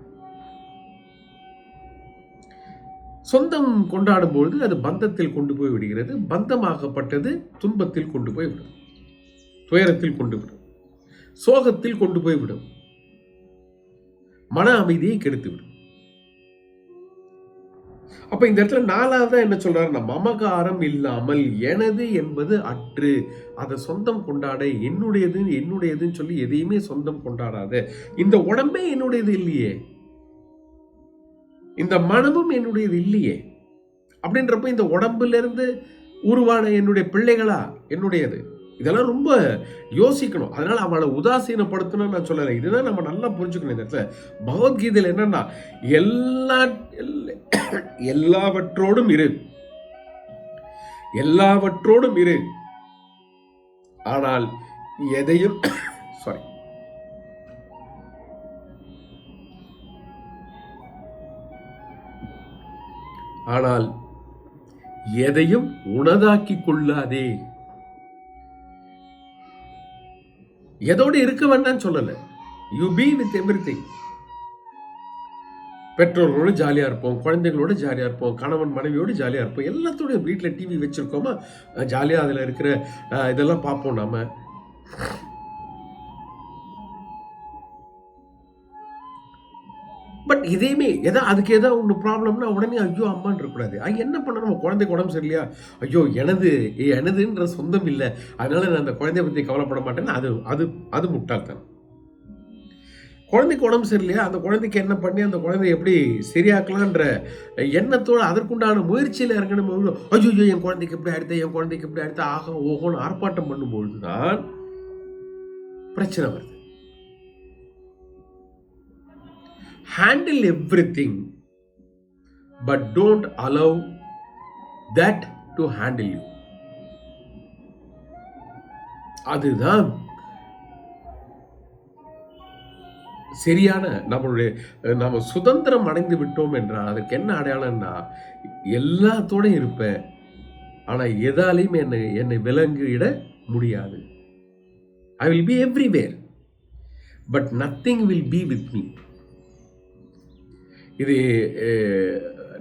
சொந்தம் கொண்டாடும் பொழுது அது பந்தத்தில் கொண்டு போய் விடுகிறது. பந்தமாகப்பட்டது துன்பத்தில் கொண்டு போய் விடும், துயரத்தில் கொண்டு விடும், சோகத்தில் கொண்டு போய் விடும், மன அமைதியை கெடுத்து விடும். அப்ப இந்த இடத்துல நாலாவதா என்ன சொல்றாருன்னா, மமகாரம் இல்லாமல் எனது என்பது அற்று. அதை சொந்தம் கொண்டாட, என்னுடையது என்னுடையதுன்னு சொல்லி எதையுமே சொந்தம் கொண்டாடாத. இந்த உடம்பே என்னுடையது இல்லையே, இந்த மனமும் என்னுடையது இல்லையே, அப்படின்றப்ப இந்த உடம்புல இருந்து உருவான என்னுடைய பிள்ளைகளா என்னுடையது? இதெல்லாம் ரொம்ப யோசிக்கணும். அதனால அவளை உதாசீனப்படுத்தணும்னு நான் சொல்லலை. இதுதான் நம்ம நல்லா புரிஞ்சுக்கணும். இந்த இடத்துல பகவத்கீதையில் என்னன்னா, எல்லாவற்றோடும் இரு, எல்லாவற்றோடும் இரு, ஆனால் எதையும் சாரி ஆனால் எதையும் உனதாக்கி கொள்ளாதே. எதோடு இருக்க வேண்டாம்னு சொல்லல. You be with everything. பெற்றோர்களோடு ஜாலியா இருப்போம், குழந்தைகளோட ஜாலியா இருப்போம், கணவன் மனைவியோடு ஜாலியா இருப்போம், எல்லாத்தோட வீட்டில் டிவி வச்சிருக்கோமா ஜாலியா அதுல இருக்கிற இதெல்லாம் பார்ப்போம் நாம. பட் இதையுமே அதுக்கு ஏதாவது ஒன்று ப்ராப்ளம்னா உடனே ஐயோ அம்மான்னு இருக்கக்கூடாது. என்ன பண்ணணும், குழந்தைக்கு உடம்பு சரியில்லையா, ஐயோ எனதுன்ற சொந்தம் இல்லை, அதனால நான் அந்த குழந்தைய பற்றி கவலைப்பட மாட்டேன்னு அது அது அது முட்டாள்தான். குழந்தைக்கு உடம்பு சரியில்லையா, அந்த குழந்தைக்கு என்ன பண்ணி அந்த குழந்தைய எப்படி சரியாக்கலான்ற எண்ணத்தோடு அதற்குண்டான முயற்சியில் இறங்கணும். ஐயோ என் குழந்தைக்கு எப்படி அடுத்த, என் குழந்தைக்கு எப்படி அடுத்த, ஆக ஓகோன்னு ஆர்ப்பாட்டம் பண்ணும்பொழுது தான் பிரச்சனை வருது. Handle everything, but don't allow that to handle you. அதுதான் சரியான நம்ம சுதந்திரம் அடைந்து விட்டோம் என்றால் அதுக்கு என்ன அடையாளம்னா, எல்லாத்தோடையும் இருப்பேன், ஆனா எதாலையும் என்னை விலங்கிட முடியாது. I will be everywhere, but nothing will be with me. இது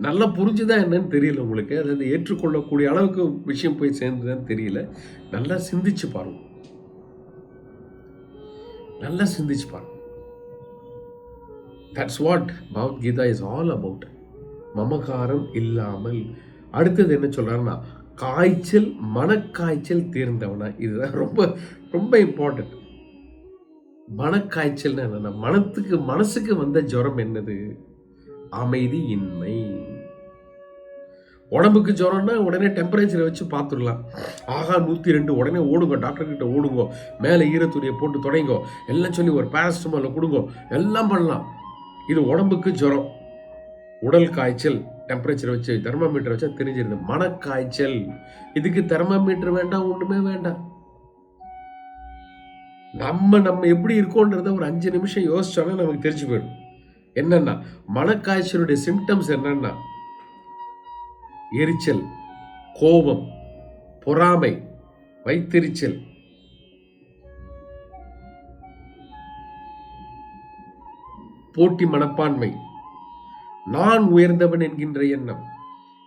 நல்லா புரிஞ்சுதான் என்னன்னு தெரியல உங்களுக்கு. அதாவது ஏற்றுக்கொள்ளக்கூடிய அளவுக்கு விஷயம் போய் சேர்ந்துதான் தெரியல. நல்லா சிந்திச்சு பாருங்க, நல்லா சிந்திச்சு பாருங்க. That's what Bhagavad Gita is all about. மமகாரம் இல்லாமல். அடுத்தது என்ன சொல்றாருன்னா, காய்ச்சல் மனக்காய்ச்சல் தீர்ந்தவனா. இதுதான் ரொம்ப ரொம்ப இம்பார்ட்டன்ட். மனக்காய்ச்சல் என்னன்னா, மனசுக்கு வந்த ஜுரம் என்னது? அமைதி இன்மை. உடம்புக்கு ஜுரம்னா உடனே டெம்பரேச்சரை வச்சு பார்த்துடலாம். ஆகா 102, உடனே ஓடுங்க, டாக்டர் கிட்ட ஓடுங்க, மேலே ஈரத்துணியை போட்டு தொடங்கோ, எல்லாம் சொல்லி ஒரு பேராசிட்டமால் கொடுங்கோ, எல்லாம் பண்ணலாம். இது உடம்புக்கு ஜுரம். உடல் காய்ச்சல் டெம்பரேச்சர் வச்சு தெர்மாமீட்டர் வச்சா தெரிஞ்சிருது. மனக்காய்ச்சல், இதுக்கு தெர்மாமீட்டர் வேண்டாம், ஒண்ணுமே வேண்டாம். நம்ம எப்படி இருக்கோன்றத ஒரு 5 நிமிஷம் யோசிச்சோன்னா நமக்கு தெரிஞ்சு போயிடும். என்னன்னா, மனக்காய்ச்சலுடைய சிம்டம்ஸ் என்னன்னா, எரிச்சல், கோபம், பொறாமை, வைத்தெரிச்சல், போட்டி மனப்பான்மை, நான் உயர்ந்தவன் என்கின்ற எண்ணம்,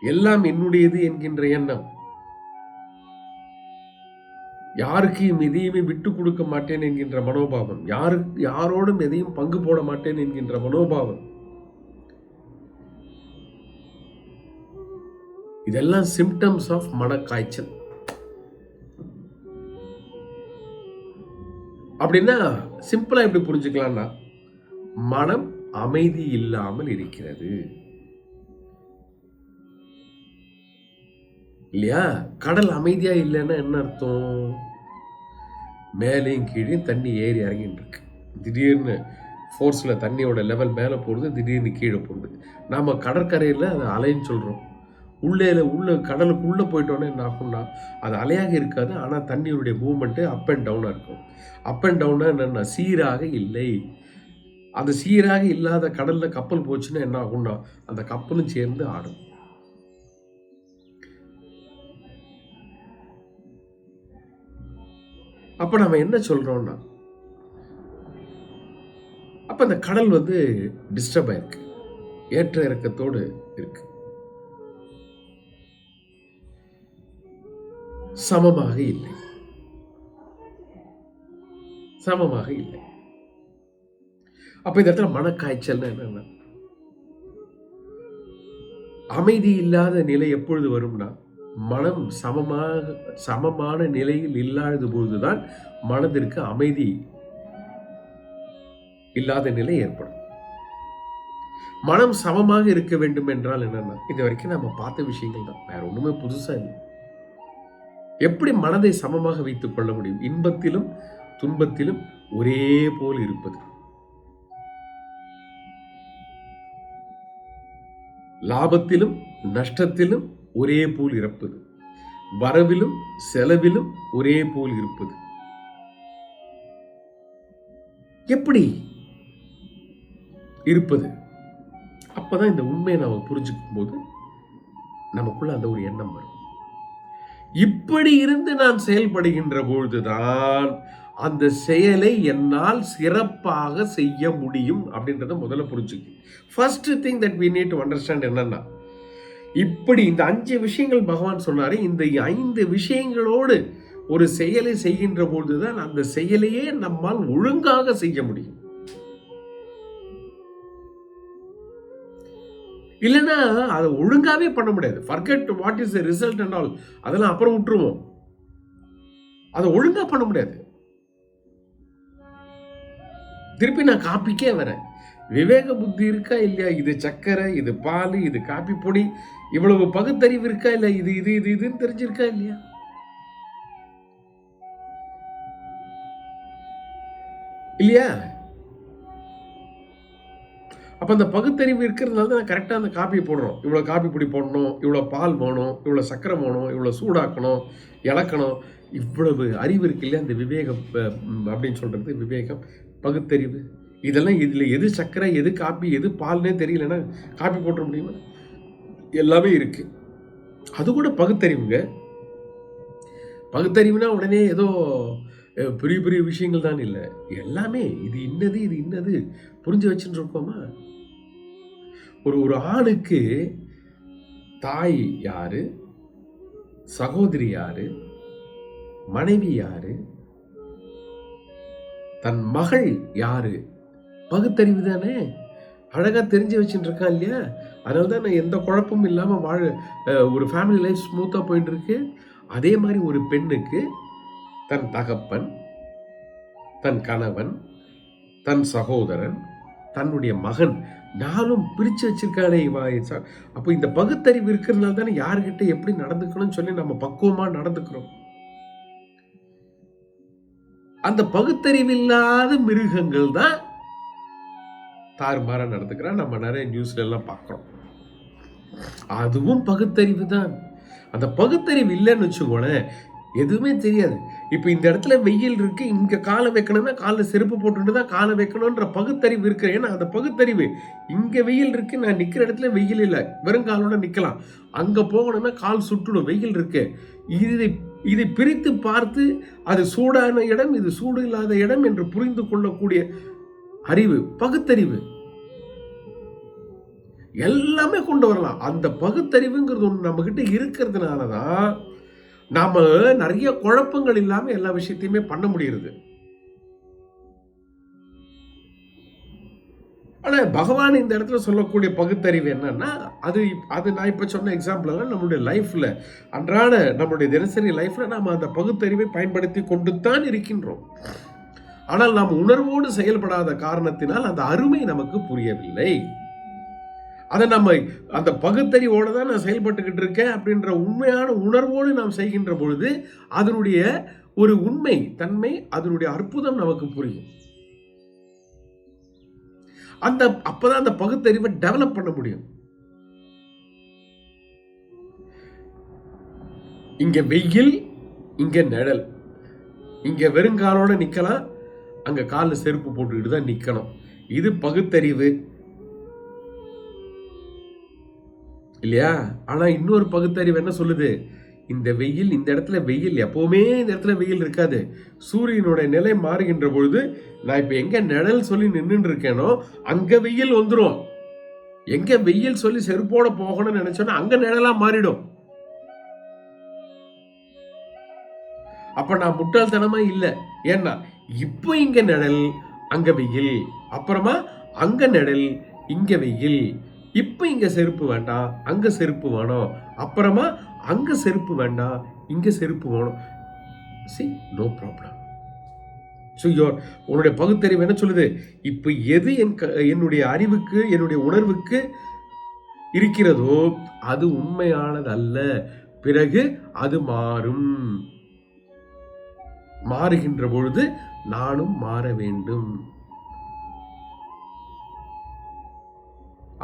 எல்லாம் என்னுடையது என்கின்ற எண்ணம், யாருக்கும் எதையுமே விட்டு கொடுக்க மாட்டேன் என்கின்ற மனோபாவம், யாரோடும் எதையும் பங்கு போட மாட்டேன் என்கின்ற மனோபாவம், இதெல்லாம் சிம்டம்ஸ் ஆஃப் மனக்காய்ச்சல். அப்படின்னா சிம்பிளா எப்படி புரிஞ்சுக்கலாம்னா, மனம் அமைதி இல்லாமல் இருக்கிறது இல்லையா? கடல் அமைதியா இல்லைன்னா என்ன அர்த்தம்? மேலேயும் கீழே தண்ணி ஏறி இறங்கிட்டு இருக்கு. திடீர்னு ஃபோர்ஸ்ல தண்ணியோட லெவல் மேலே போகிறது, திடீர்னு கீழே போகுது. நாம கடற்கரையில் அதை அலைன்னு சொல்றோம். உள்ள கடலுக்குள்ளே போயிட்டோன்னே என்ன ஆகும்னா, அது அலையாக இருக்காது, ஆனால் தண்ணியுடைய மூவ்மெண்ட்டு அப் அண்ட் டவுனாக இருக்கும். அப் அண்ட் டவுனாக என்னென்னா சீராக இல்லை. அது சீராக இல்லாத கடலில் கப்பல் போச்சுன்னா என்ன ஆகும்னா, அந்த கப்பலும் சேர்ந்து ஆடும். அப்போ நம்ம என்ன சொல்றோம்னா, அப்போ அந்த கடல் டிஸ்டர்ப் ஆயிருக்கு, ஏற்ற இறக்கத்தோடு இருக்கு, சமமாக இல்லை, சமமாக இல்லை. அப்ப இந்த இடத்துல மனக்காய்ச்சல் என்னன்னா, அமைதி இல்லாத நிலை எப்பொழுது வரும்னா, மனம் சமமான நிலையில் இல்லாத பொழுதுதான் மனதிற்கு அமைதி இல்லாத நிலை ஏற்படும். மனம் சமமாக இருக்க வேண்டும் என்றால் என்னன்னா, இது வரைக்கும் நம்ம பார்த்த விஷயங்கள் தான், வேற ஒண்ணுமே புதுசா இல்லை. எப்படி மனதை சமமாக வைத்துக் கொள்ள முடியும்? இன்பத்திலும் துன்பத்திலும் ஒரே போல் இருப்பது, லாபத்திலும் நஷ்டத்திலும் ஒரே போல் இருப்பது, வரவிலும் செலவிலும் ஒரே போல் இருப்பது. எப்படி இருப்பது? அப்பதான் இந்த உண்மையை நாம புரிஞ்சுக்கும் போது நமக்குள்ள அந்த ஒரு எண்ணம் வரும். இப்படி இருந்து நான் செயல்படுகின்ற பொழுதுதான் அந்த செயலை என்னால் சிறப்பாக செய்ய முடியும் அப்படின்றத முதல்ல புரிஞ்சுக்கு. First thing that we need to understand என்னன்னா, இப்படி இந்த 5 விஷயங்கள் பகவான் சொன்னாரு. இந்த 5 விஷயங்களோடு ஒரு செயலை செய்கின்ற பொழுதுதான் அந்த செயலையே நம்மால் ஒழுங்காக செய்ய முடியும். இல்லைன்னா அதை ஒழுங்காவே பண்ண முடியாது. forget what is the result and all, அதெல்லாம் அப்புறம் விட்டுருவோம். அதை ஒழுங்கா பண்ண முடியாது. திருப்பி நான் காப்பிக்கே வரேன். விவேக புத்தி இருக்கா இல்லையா? இது சக்கரை, இது பால், இது காப்பி பொடி, இவ்வளவு பகுத்தறிவு இருக்கா இல்ல? இது இது இது இதுன்னு தெரிஞ்சிருக்கா இல்லையா? இல்லையா? அப்ப அந்த பகுத்தறிவு இருக்கிறதுனால தான் கரெக்டா அந்த காப்பியை போடுறோம். இவ்வளவு காப்பி பொடி போடணும், இவ்வளவு பால் வேணும், இவ்வளவு சக்கரை வேணும், இவ்வளவு சூடாக்கணும், இளக்கணும். இவ்வளவு அறிவு இருக்கு இல்லையா? அந்த விவேகம் அப்படின்னு சொல்றது விவேகம், பகுத்தறிவு. இதெல்லாம் இதுல எது சக்கரை, எது காப்பி, எது பால்னே தெரியலன்னா காப்பி போட்ட முடியுமா? எல்லாமே இருக்கு. அது கூட பகுத்தறிவுங்க. பகுத்தறிவுனா உடனே ஏதோ பெரிய பெரிய விஷயங்கள் தான் இல்லை. எல்லாமே இது இன்னது, இது இன்னது புரிஞ்சு வச்சுட்டு இருக்கோமா? ஒரு ஆணுக்கு தாய் யாரு, சகோதரி யாரு, மனைவி யாரு, தன் மகள் யாரு, பகுத்தறிவு தானே. அழகா தெரிஞ்சு வச்சுட்டு இருக்கான் இல்லையா? அதனால்தான் நான் எந்த குழப்பமும் இல்லாம ஒரு ஃபேமிலி லைஃப் ஸ்மூத்தா போயிட்டு இருக்கு. அதே மாதிரி ஒரு பெண்ணுக்கு தன் தகப்பன், தன் கணவன், தன் சகோதரன், தன்னுடைய மகன், நானும் பிரிச்சு வச்சிருக்கானே. அப்போ இந்த பகுத்தறிவு இருக்கிறதுனால தானே யாருக்கிட்ட எப்படி நடந்துக்கணும்னு சொல்லி நம்ம பக்குவமா நடந்துக்கிறோம். அந்த பகுத்தறிவு இல்லாத மிருகங்கள் தான் தாறுமாறா நடந்துக்கிறான். நம்ம நிறைய நியூஸ்ல எல்லாம் பார்க்கிறோம். அதுவும் பகுத்தறிவு தான். அந்த பகுத்தறிவு இல்லைன்னு வச்சுக்கோங்களேன், எதுவுமே தெரியாது. இப்ப இந்த இடத்துல வெயில் இருக்கு, இங்க காலை வைக்கணும்னா காலில் செருப்பு போட்டுட்டு தான் காலை வைக்கணும்ன்ற பகுத்தறிவு இருக்கு. ஏன்னா அந்த பகுத்தறிவு, இங்க வெயில் இருக்கு, நான் நிக்கிற இடத்துல வெயில் இல்லை, வெறும் காலோட நிக்கலாம். அங்க போகணும்னா கால் சுட்டுடும், வெயில் இருக்கு. இதை பிரித்து பார்த்து அது சூடான இடம், இது சூடு இல்லாத இடம் என்று புரிந்து கொள்ளக்கூடிய அறிவு, பகுத்தறிவு எல்லாமே கொண்டு வரலாம். அந்த பகுத்தறிவுங்கிறது ஒன்று நம்ம கிட்ட இருக்கிறதுனாலதான் நாம நிறைய குழப்பங்கள் இல்லாம எல்லா விஷயத்தையுமே பண்ண முடியுது. ஆனா பகவான் இந்த இடத்துல சொல்லக்கூடிய பகுத்தறிவு என்னன்னா, அது நான் இப்ப சொன்ன எக்ஸாம்பிள் எல்லாம் நம்மளுடைய லைஃப்ல, அன்றாட நம்மளுடைய தினசரி லைஃப்ல நாம அந்த பகுத்தறிவை பயன்படுத்தி கொண்டு தான் இருக்கின்றோம். ஆனால் நாம் உணர்வோடு செயல்படாத காரணத்தினால் அந்த அருமை நமக்கு புரியவில்லை. அதை நம்ம அந்த பகுத்தறிவோட தான் நான் செயல்பட்டுக்கிட்டு இருக்கேன் அப்படின்ற உண்மையான உணர்வோடு நாம் செய்கின்ற பொழுது அதனுடைய ஒரு உண்மை தன்மை, அதனுடைய அற்புதம் நமக்கு புரியும். அப்பதான் அந்த பகுத்தறிவை டெவலப் பண்ண முடியும். இங்க வெயில், இங்க நிழல், இங்க வெறுங்காலோட நிக்கலாம், அங்க காலில் செருப்பு போட்டுக்கிட்டு தான் நிக்கணும். இது பகுத்தறிவு இல்லையா? ஆனா இன்னொரு பகுத்தறிவு என்ன சொல்லுது? இந்த வெயில், இந்த இடத்துல வெயில் எப்பவுமே இந்த இடத்துல வெயில் இருக்காது. சூரியனுடைய நிலை மாறுகின்ற பொழுது நான் இப்ப எங்க நிழல் சொல்லி நின்று இருக்கேனோ அங்க வெயில் வந்துடும். எங்க வெயில் சொல்லி செருப்போட போகணும்னு நினைச்சோன்னா அங்க நிழலா மாறிடும். அப்ப நான் முட்டாள்தனமா இல்லை. ஏன்னா இப்போ இங்க நிழல், அங்க வெயில், அப்புறமா அங்க நிழல், இங்க வெயில். இப்ப இங்க செருப்பு வேண்டாம், அங்க செருப்பு வேணும், அப்புறமா அங்க செருப்பு வேண்டாம், இங்க செருப்பு வேணும். See, no problem. ஸோ உன்னுடைய பகுத்தறிவு என்ன சொல்லுது? இப்ப எது என்னுடைய அறிவுக்கு, என்னுடைய உணர்வுக்கு இருக்கிறதோ அது உண்மையானது அல்ல. பிறகு அது மாறும். மாறுகின்ற பொழுது நானும் மாற வேண்டும்.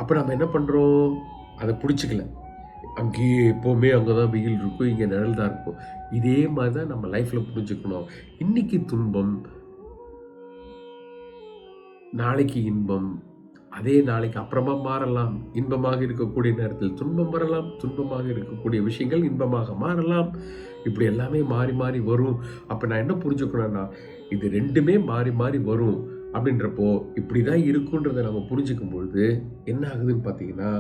அப்ப நம்ம என்ன பண்றோம்? அதை பிடிச்சிக்கல. அங்கேயே எப்போவுமே அங்கதான் வெயில் இருக்கும், இங்க நிழல் தான் இருக்கும். இதே மாதிரிதான் நம்ம லைஃப்ல புரிஞ்சுக்கணும். இன்னைக்கு துன்பம், நாளைக்கு இன்பம், அதே நாளைக்கு அப்புறமா மாறலாம். இன்பமாக இருக்கக்கூடிய நேரத்தில் துன்பம் வரலாம், துன்பமாக இருக்கக்கூடிய விஷயங்கள் இன்பமாக மாறலாம். இப்படி எல்லாமே மாறி மாறி வரும். அப்ப நான் என்ன புரிஞ்சுக்கணும்னா, இது ரெண்டுமே மாறி மாறி வரும் அப்படின்றப்போ இப்படிதான் இருக்குன்றதை நம்ம புரிஞ்சுக்கும் பொழுது என்ன ஆகுதுன்னு பார்த்தீங்கன்னா,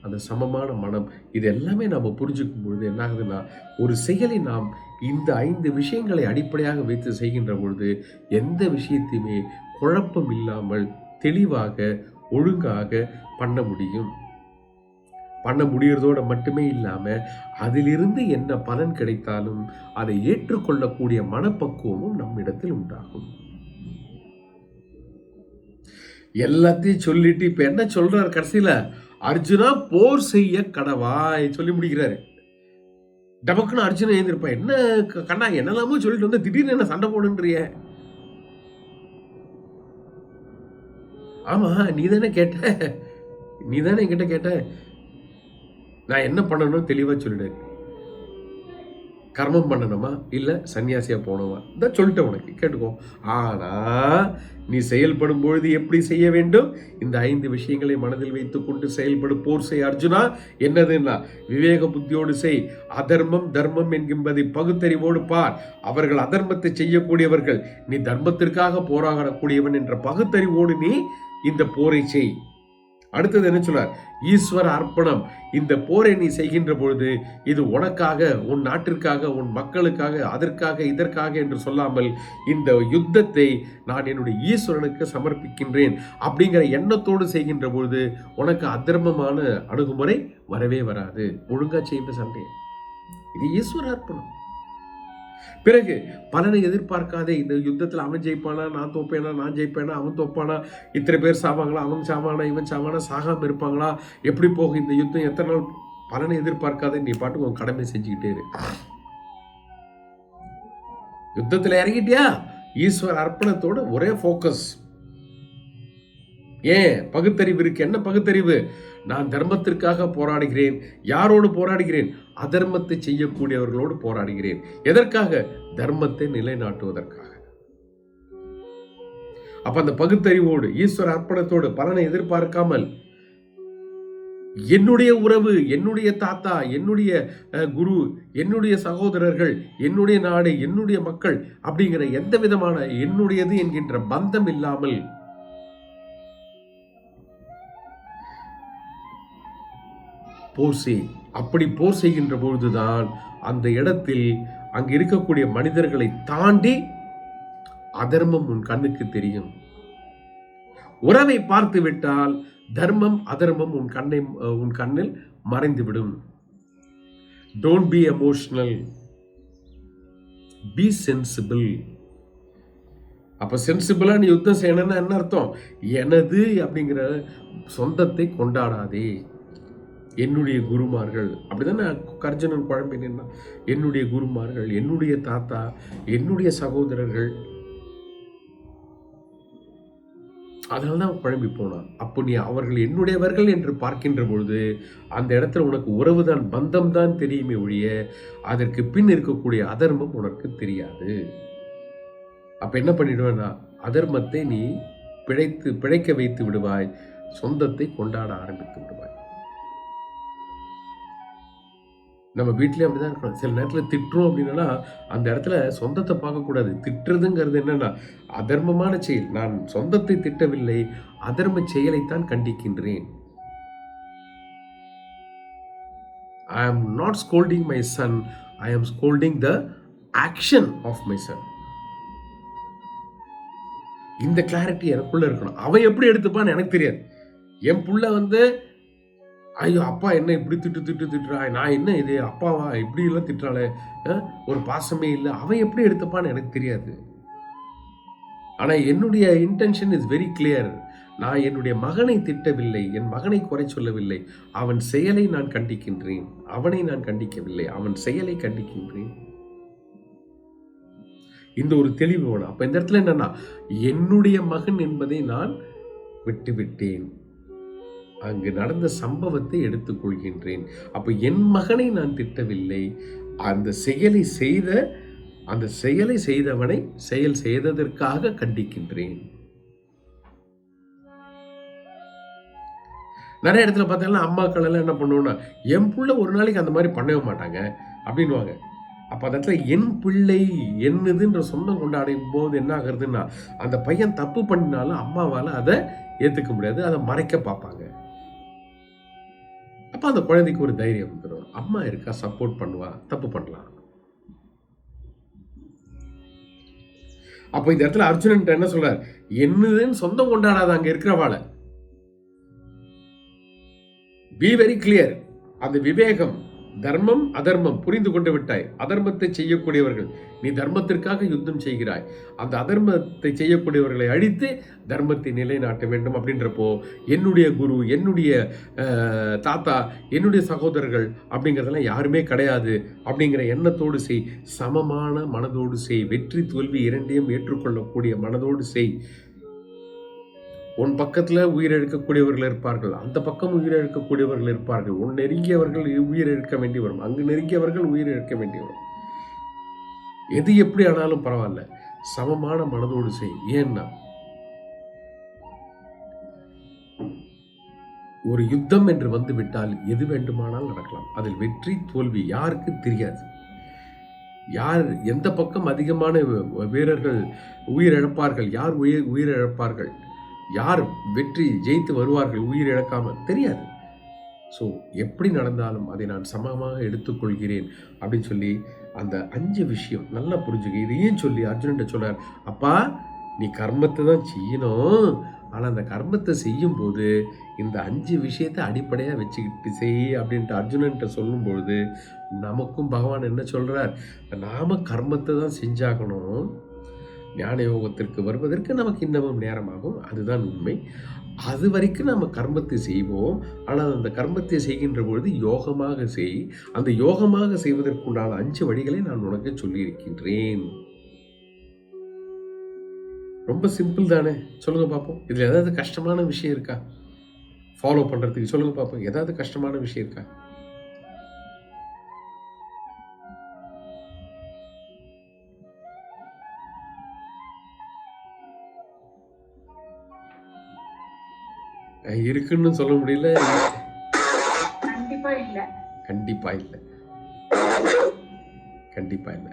அந்த சமமான மனம் இது எல்லாமே நம்ம புரிஞ்சுக்கும் பொழுது என்ன ஆகுதுன்னா, ஒரு செயலை நாம் இந்த 5 விஷயங்களை அடிப்படையாக வைத்து செய்கின்ற பொழுது எந்த விஷயத்தையுமே குழப்பம் இல்லாமல் தெளிவாக ஒழுங்காக பண்ண முடியும். பண்ண முடியறதோட மட்டுமே இல்லாம அதிலிருந்து என்ன பலன் கிடைத்தாலும் அதை ஏற்றுக்கொள்ளக்கூடிய மனப்பக்குவமும் நம்மிடத்தில் உண்டாகும். எல்லாத்தையும் சொல்லிட்டு இப்ப என்ன சொல்றாரு கடைசியில? அர்ஜுனா போர் செய்ய கடவாய் சொல்லி முடிக்கிறாரு. டபக்குன்னு அர்ஜுனா எழுந்திருப்பான். என்ன கண்ணா என்னெல்லாமோ சொல்லிட்டு வந்து திடீர்னு என்ன சண்டை போடுன்றிய? ஆமா நீதானே கேட்ட, நீதானே என்கிட்ட கேட்ட, நான் என்ன பண்ணணும் தெளிவா சொல்லிடு. கர்மம் பண்ணணுமா இல்ல சன்னியாசியா போனவா தான் சொல்லிட்டேன், உனக்கு கேட்டுக்கோ. ஆனா நீ செயல்படும் பொழுது எப்படி செய்ய வேண்டும்? இந்த 5 விஷயங்களை மனதில் வைத்துக் கொண்டு செயல்படும். போர் செய் அர்ஜுனா. என்னதுன்னா விவேக புத்தியோடு செய். அதர்மம் தர்மம் என்கின்றதை பகுத்தறிவோடு பார். அவர்கள் அதர்மத்தை செய்யக்கூடியவர்கள், நீ தர்மத்திற்காக போராடக்கூடியவன் என்ற பகுத்தறிவோடு நீ இந்த போரை செய். அடுத்தது என்ன சொல்றார்? ஈஸ்வர அர்ப்பணம். இந்த போரை நீ செய்கின்ற பொழுது இது உனக்காக, உன் நாட்டிற்காக, உன் மக்களுக்காக, அதற்காக இதற்காக என்று சொல்லாமல் இந்த யுத்தத்தை நான் என்னுடைய ஈஸ்வரனுக்கு சமர்ப்பிக்கின்றேன் அப்படிங்கிற எண்ணத்தோடு செய்கின்ற பொழுது உனக்கு அதர்மமான அணுகுமுறை வரவே வராது. ஒழுங்கா செய்கின்ற சண்டை இது ஈஸ்வர அர்ப்பணம். பிறகு பலனை எதிர்பார்க்காதே. இந்த யுத்தத்தில் அவன் ஜெயிப்பானா, நான் தோப்பேனா, நான் ஜெயிப்பேனா, அவன் தோப்பானா, இத்தனை பேர் சாவாங்களா, அவன் சாவானா, இவன் சாவானா, சாகாம இருப்பாங்களா, எப்படி போகும் இந்த யுத்தம், எத்தனை நாள், பலனை எதிர்பார்க்காதே. நீ பாட்டுக்கு உன் கடமை செஞ்சுக்கிட்டே இரு. யுத்தத்தில் இறங்கிட்டியா, ஈஸ்வர அர்ப்பணத்தோட ஒரே போக்கஸ். ஏன் பகுத்தறிவு இருக்கு? என்ன பகுத்தறிவு? நான் தர்மத்திற்காக போராடுகிறேன். யாரோடு போராடுகிறேன்? அதர்மத்தை செய்யக்கூடியவர்களோடு போராடுகிறேன். எதற்காக? தர்மத்தை நிலைநாட்டுவதற்காக. அப்ப அந்த பகுத்தறிவோடு ஈஸ்வர அர்ப்பணத்தோடு பலனை எதிர்பார்க்காமல் என்னுடைய உறவு, என்னுடைய தாத்தா, என்னுடைய குரு, என்னுடைய சகோதரர்கள், என்னுடைய நாடு, என்னுடைய மக்கள் அப்படிங்கிற எந்த விதமான என்னுடையது என்கின்ற பந்தம் இல்லாமல் போர் செய். அப்படி போர் செய்கின்ற பொழுதுதான் அந்த இடத்தில் அங்கு இருக்கக்கூடிய மனிதர்களை தாண்டி அதர்மம் உன் கண்ணுக்கு தெரியும். உறவை பார்த்து விட்டால் தர்மம் அதர்மம் உன் கண்ணில் மறைந்துவிடும். Don't be emotional, be sensible. அப்ப சென்சிபிளா நீ யுத்தம் செய்யணும்னா என்ன அர்த்தம்? எனது அப்படிங்கிற சொந்தத்தை கொண்டாடாதே. என்னுடைய குருமார்கள் அப்படிதானே கர்ஜனன் குழம்பினா, என்னுடைய குருமார்கள், என்னுடைய தாத்தா, என்னுடைய சகோதரர்கள், அதனால்தான் குழம்பி போனான். அப்போ நீ அவர்கள் என்னுடையவர்கள் என்று பார்க்கின்ற பொழுது அந்த இடத்துல உனக்கு உறவுதான், பந்தம் தான் தெரியுமே ஒழிய அதற்கு பின் இருக்கக்கூடிய அதர்மம் உனக்கு தெரியாது. அப்ப என்ன பண்ணிடுவேன்னா அதர்மத்தை நீ பிழைக்க வைத்து விடுவாய், சொந்தத்தை கொண்டாட ஆரம்பித்து விடுவாய். நம்ம வீட்லயே அப்படிதான் இருக்கணும். சில நேரத்தில் திட்டுறோம் அப்படின்னா அந்த இடத்துல சொந்தத்தை பார்க்கக்கூடாது. திட்டுறதுங்கிறது என்னன்னா அதர்மமான செயல். நான் சொந்தத்தை திட்டவில்லை, அதர்ம செயலைத்தான் கண்டிக்கின்றேன். I am not scolding my son, I am scolding the action of my son. இந்த கிளாரிட்டி எனக்குள்ள இருக்கணும். அவன் எப்படி எடுத்துப்பான்னு எனக்கு தெரியாது. என் புள்ள ஐயோ அப்பா என்ன இப்படி திட்டுறா, நான் என்ன இது அப்பாவா இப்படி எல்லாம் திட்டுறாளே, ஒரு பாசமே இல்லை, அவன் எப்படி எடுத்துப்பான்னு எனக்கு தெரியாது. ஆனா என்னுடைய இன்டென்ஷன் இஸ் வெரி கிளியர். நான் என்னுடைய மகனை திட்டவில்லை, என் மகனை குறை சொல்லவில்லை, அவன் செயலை நான் கண்டிக்கின்றேன். அவனை நான் கண்டிக்கவில்லை, அவன் செயலை கண்டிக்கின்றேன். இந்த ஒரு தெளிவு வேணும். அப்ப இந்த இடத்துல என்னன்னா, என்னுடைய மகன் என்பதை நான் விட்டுவிட்டேன், அங்கு நடந்த சம்பவத்தை எடுத்துக்கொள்கின்றேன். அப்ப என் மகனை நான் திட்டவில்லை, அந்த செயலை செய்தவனை செயல் செய்ததற்காக கண்டிக்கின்றேன். நிறைய இடத்துல பார்த்தீங்கன்னா அம்மாக்கள் எல்லாம் என்ன பண்ணுவோம்னா, என் பிள்ளை ஒரு நாளைக்கு அந்த மாதிரி பண்ணவே மாட்டாங்க அப்படின்வாங்க. அப்போ அந்த இடத்துல என் பிள்ளை என்னதுன்ற சொந்தம் கொண்டாடும் போது என்ன ஆகுறதுன்னா, அந்த பையன் தப்பு பண்ணினாலும் அம்மாவால் அதை ஏற்றுக்க முடியாது, அதை மறைக்க பார்ப்பாங்க. அப்போ அந்த குழந்தைக்கு ஒரு தைரியம் வந்துடும், அம்மா இருக்கா, சப்போர்ட் பண்ணுவா, தப்பு பண்ணலாம். அப்போ இந்த இடத்துல அர்ஜுனன் என்ன சொல்றார், என்னதுன்னு சொந்தம் கொண்டாடாத அங்க இருக்கிறவாளை. Be very clear. அந்த விவேகம், தர்மம் அதர்மம் புரிந்து கொண்டு விட்டாய். அதர்மத்தை செய்யக்கூடியவர்கள், நீ தர்மத்திற்காக யுத்தம் செய்கிறாய், அந்த அதர்மத்தை செய்யக்கூடியவர்களை அழித்து தர்மத்தை நிலைநாட்ட வேண்டும். அப்படின்றப்போ என்னுடைய குரு, என்னுடைய தாத்தா, என்னுடைய சகோதரர்கள் அப்படிங்கிறதெல்லாம் யாருமே கிடையாது அப்படிங்கிற எண்ணத்தோடு செய். சமமான மனதோடு செய். வெற்றி தோல்வி இரண்டையும் ஏற்றுக்கொள்ளக்கூடிய மனதோடு செய். உன் பக்கத்தில் உயிரிழக்கக்கூடியவர்கள் இருப்பார்கள், அந்த பக்கம் உயிரிழக்கக்கூடியவர்கள் இருப்பார்கள். உன் நெருங்கியவர்கள் உயிரிழக்க வேண்டி வரும், அங்கு நெருங்கியவர்கள் உயிரிழக்க வேண்டி வரும். எது எப்படி ஆனாலும் பரவாயில்ல, சமமான மனதோடு செய். ஏன்னா ஒரு யுத்தம் என்று வந்து விட்டால் எது வேண்டுமானால் நடக்கலாம். அதில் வெற்றி தோல்வி யாருக்கு தெரியாது. யார் எந்த பக்கம் அதிகமான வீரர்கள் உயிரிழப்பார்கள், யார் உயிரிழப்பார்கள், யார் வெற்றி ஜெயித்து வருவார்கள் உயிரிழக்காமல் தெரியாது. ஸோ எப்படி நடந்தாலும் அதை நான் சமமாக எடுத்துக்கொள்கிறேன் அப்படின்னு சொல்லி அந்த 5 விஷயம் நல்லா புரிஞ்சுக்க. இதையும் சொல்லி அர்ஜுனன் சொல்றார், அப்பா நீ கர்மத்தை தான் செய்யணும், ஆனால் அந்த கர்மத்தை செய்யும் போது இந்த 5 விஷயத்தை அடிப்படையாக வச்சுக்கிட்டு செய் அப்படின்ட்டு அர்ஜுனன்ட்ட சொல்லும்பொழுது நமக்கும் பகவான் என்ன சொல்றார், நாம கர்மத்தை தான் செஞ்சாகணும். ஞான யோகத்திற்கு வருவதற்கு நமக்கு இன்னமும் நேரமாகும், அதுதான் உண்மை. அது வரைக்கும் நம்ம கர்மத்தை செய்வோம், ஆனால் அந்த கர்மத்தை செய்கின்ற பொழுது யோகமாக செய். அந்த யோகமாக செய்வதற்குண்டான 5 வழிகளை நான் உனக்கு சொல்லியிருக்கின்றேன். ரொம்ப சிம்பிள் தானே? சொல்லுங்க பார்ப்போம். இதில் ஏதாவது கஷ்டமான விஷயம் இருக்கா ஃபாலோ பண்ணுறதுக்கு? சொல்லுங்க பார்ப்போம், ஏதாவது கஷ்டமான விஷயம் இருக்கா? இருக்குன்னு சொல்ல முடியல. கண்டிப்பா இல்லை, கண்டிப்பா இல்லை, கண்டிப்பா இல்லை.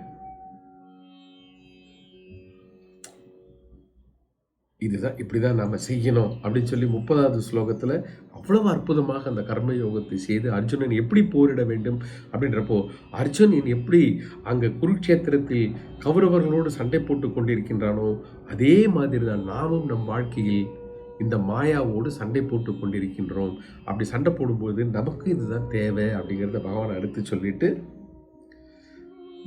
இதுதான், இப்படிதான் நாம செய்யணும் அப்படின்னு சொல்லி 30வது ஸ்லோகத்துல அவ்வளவு அற்புதமாக அந்த கர்ம யோகத்தை செய்து அர்ஜுனன் எப்படி போரிட வேண்டும் அப்படின்றப்போ, அர்ஜுனன் எப்படி அங்க குருட்சேத்திரத்தில் கௌரவர்களோடு சண்டை போட்டு கொண்டிருக்கின்றானோ அதே மாதிரி தான் நாமும் நம் வாழ்க்கையில் இந்த மாயாவோடு சண்டை போட்டு கொண்டிருக்கின்றோம். அப்படி சண்டை போடும்போது நமக்கு இதுதான் தேவை அப்படிங்கிறத பகவான் அடுத்து சொல்லிட்டு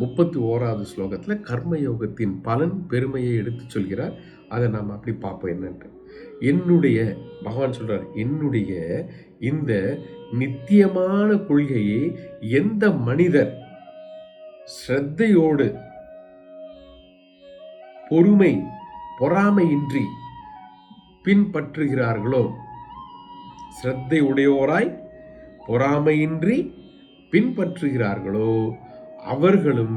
31வது ஸ்லோகத்தில் கர்ம யோகத்தின் பலன் பெருமையை எடுத்து சொல்கிறார். அதை நாம் அப்படி பார்ப்போம் என்னன்ட்டு. என்னுடைய பகவான் சொல்றார், என்னுடைய இந்த நித்தியமான கொள்கையை எந்த மனிதர் ஸ்ரத்தையோடு பொறாமையின்றி பின்பற்றுகிறார்களோ, ஸ்ரத்தை உடையோராய் பொறாமையின்றி பின்பற்றுகிறார்களோ அவர்களும்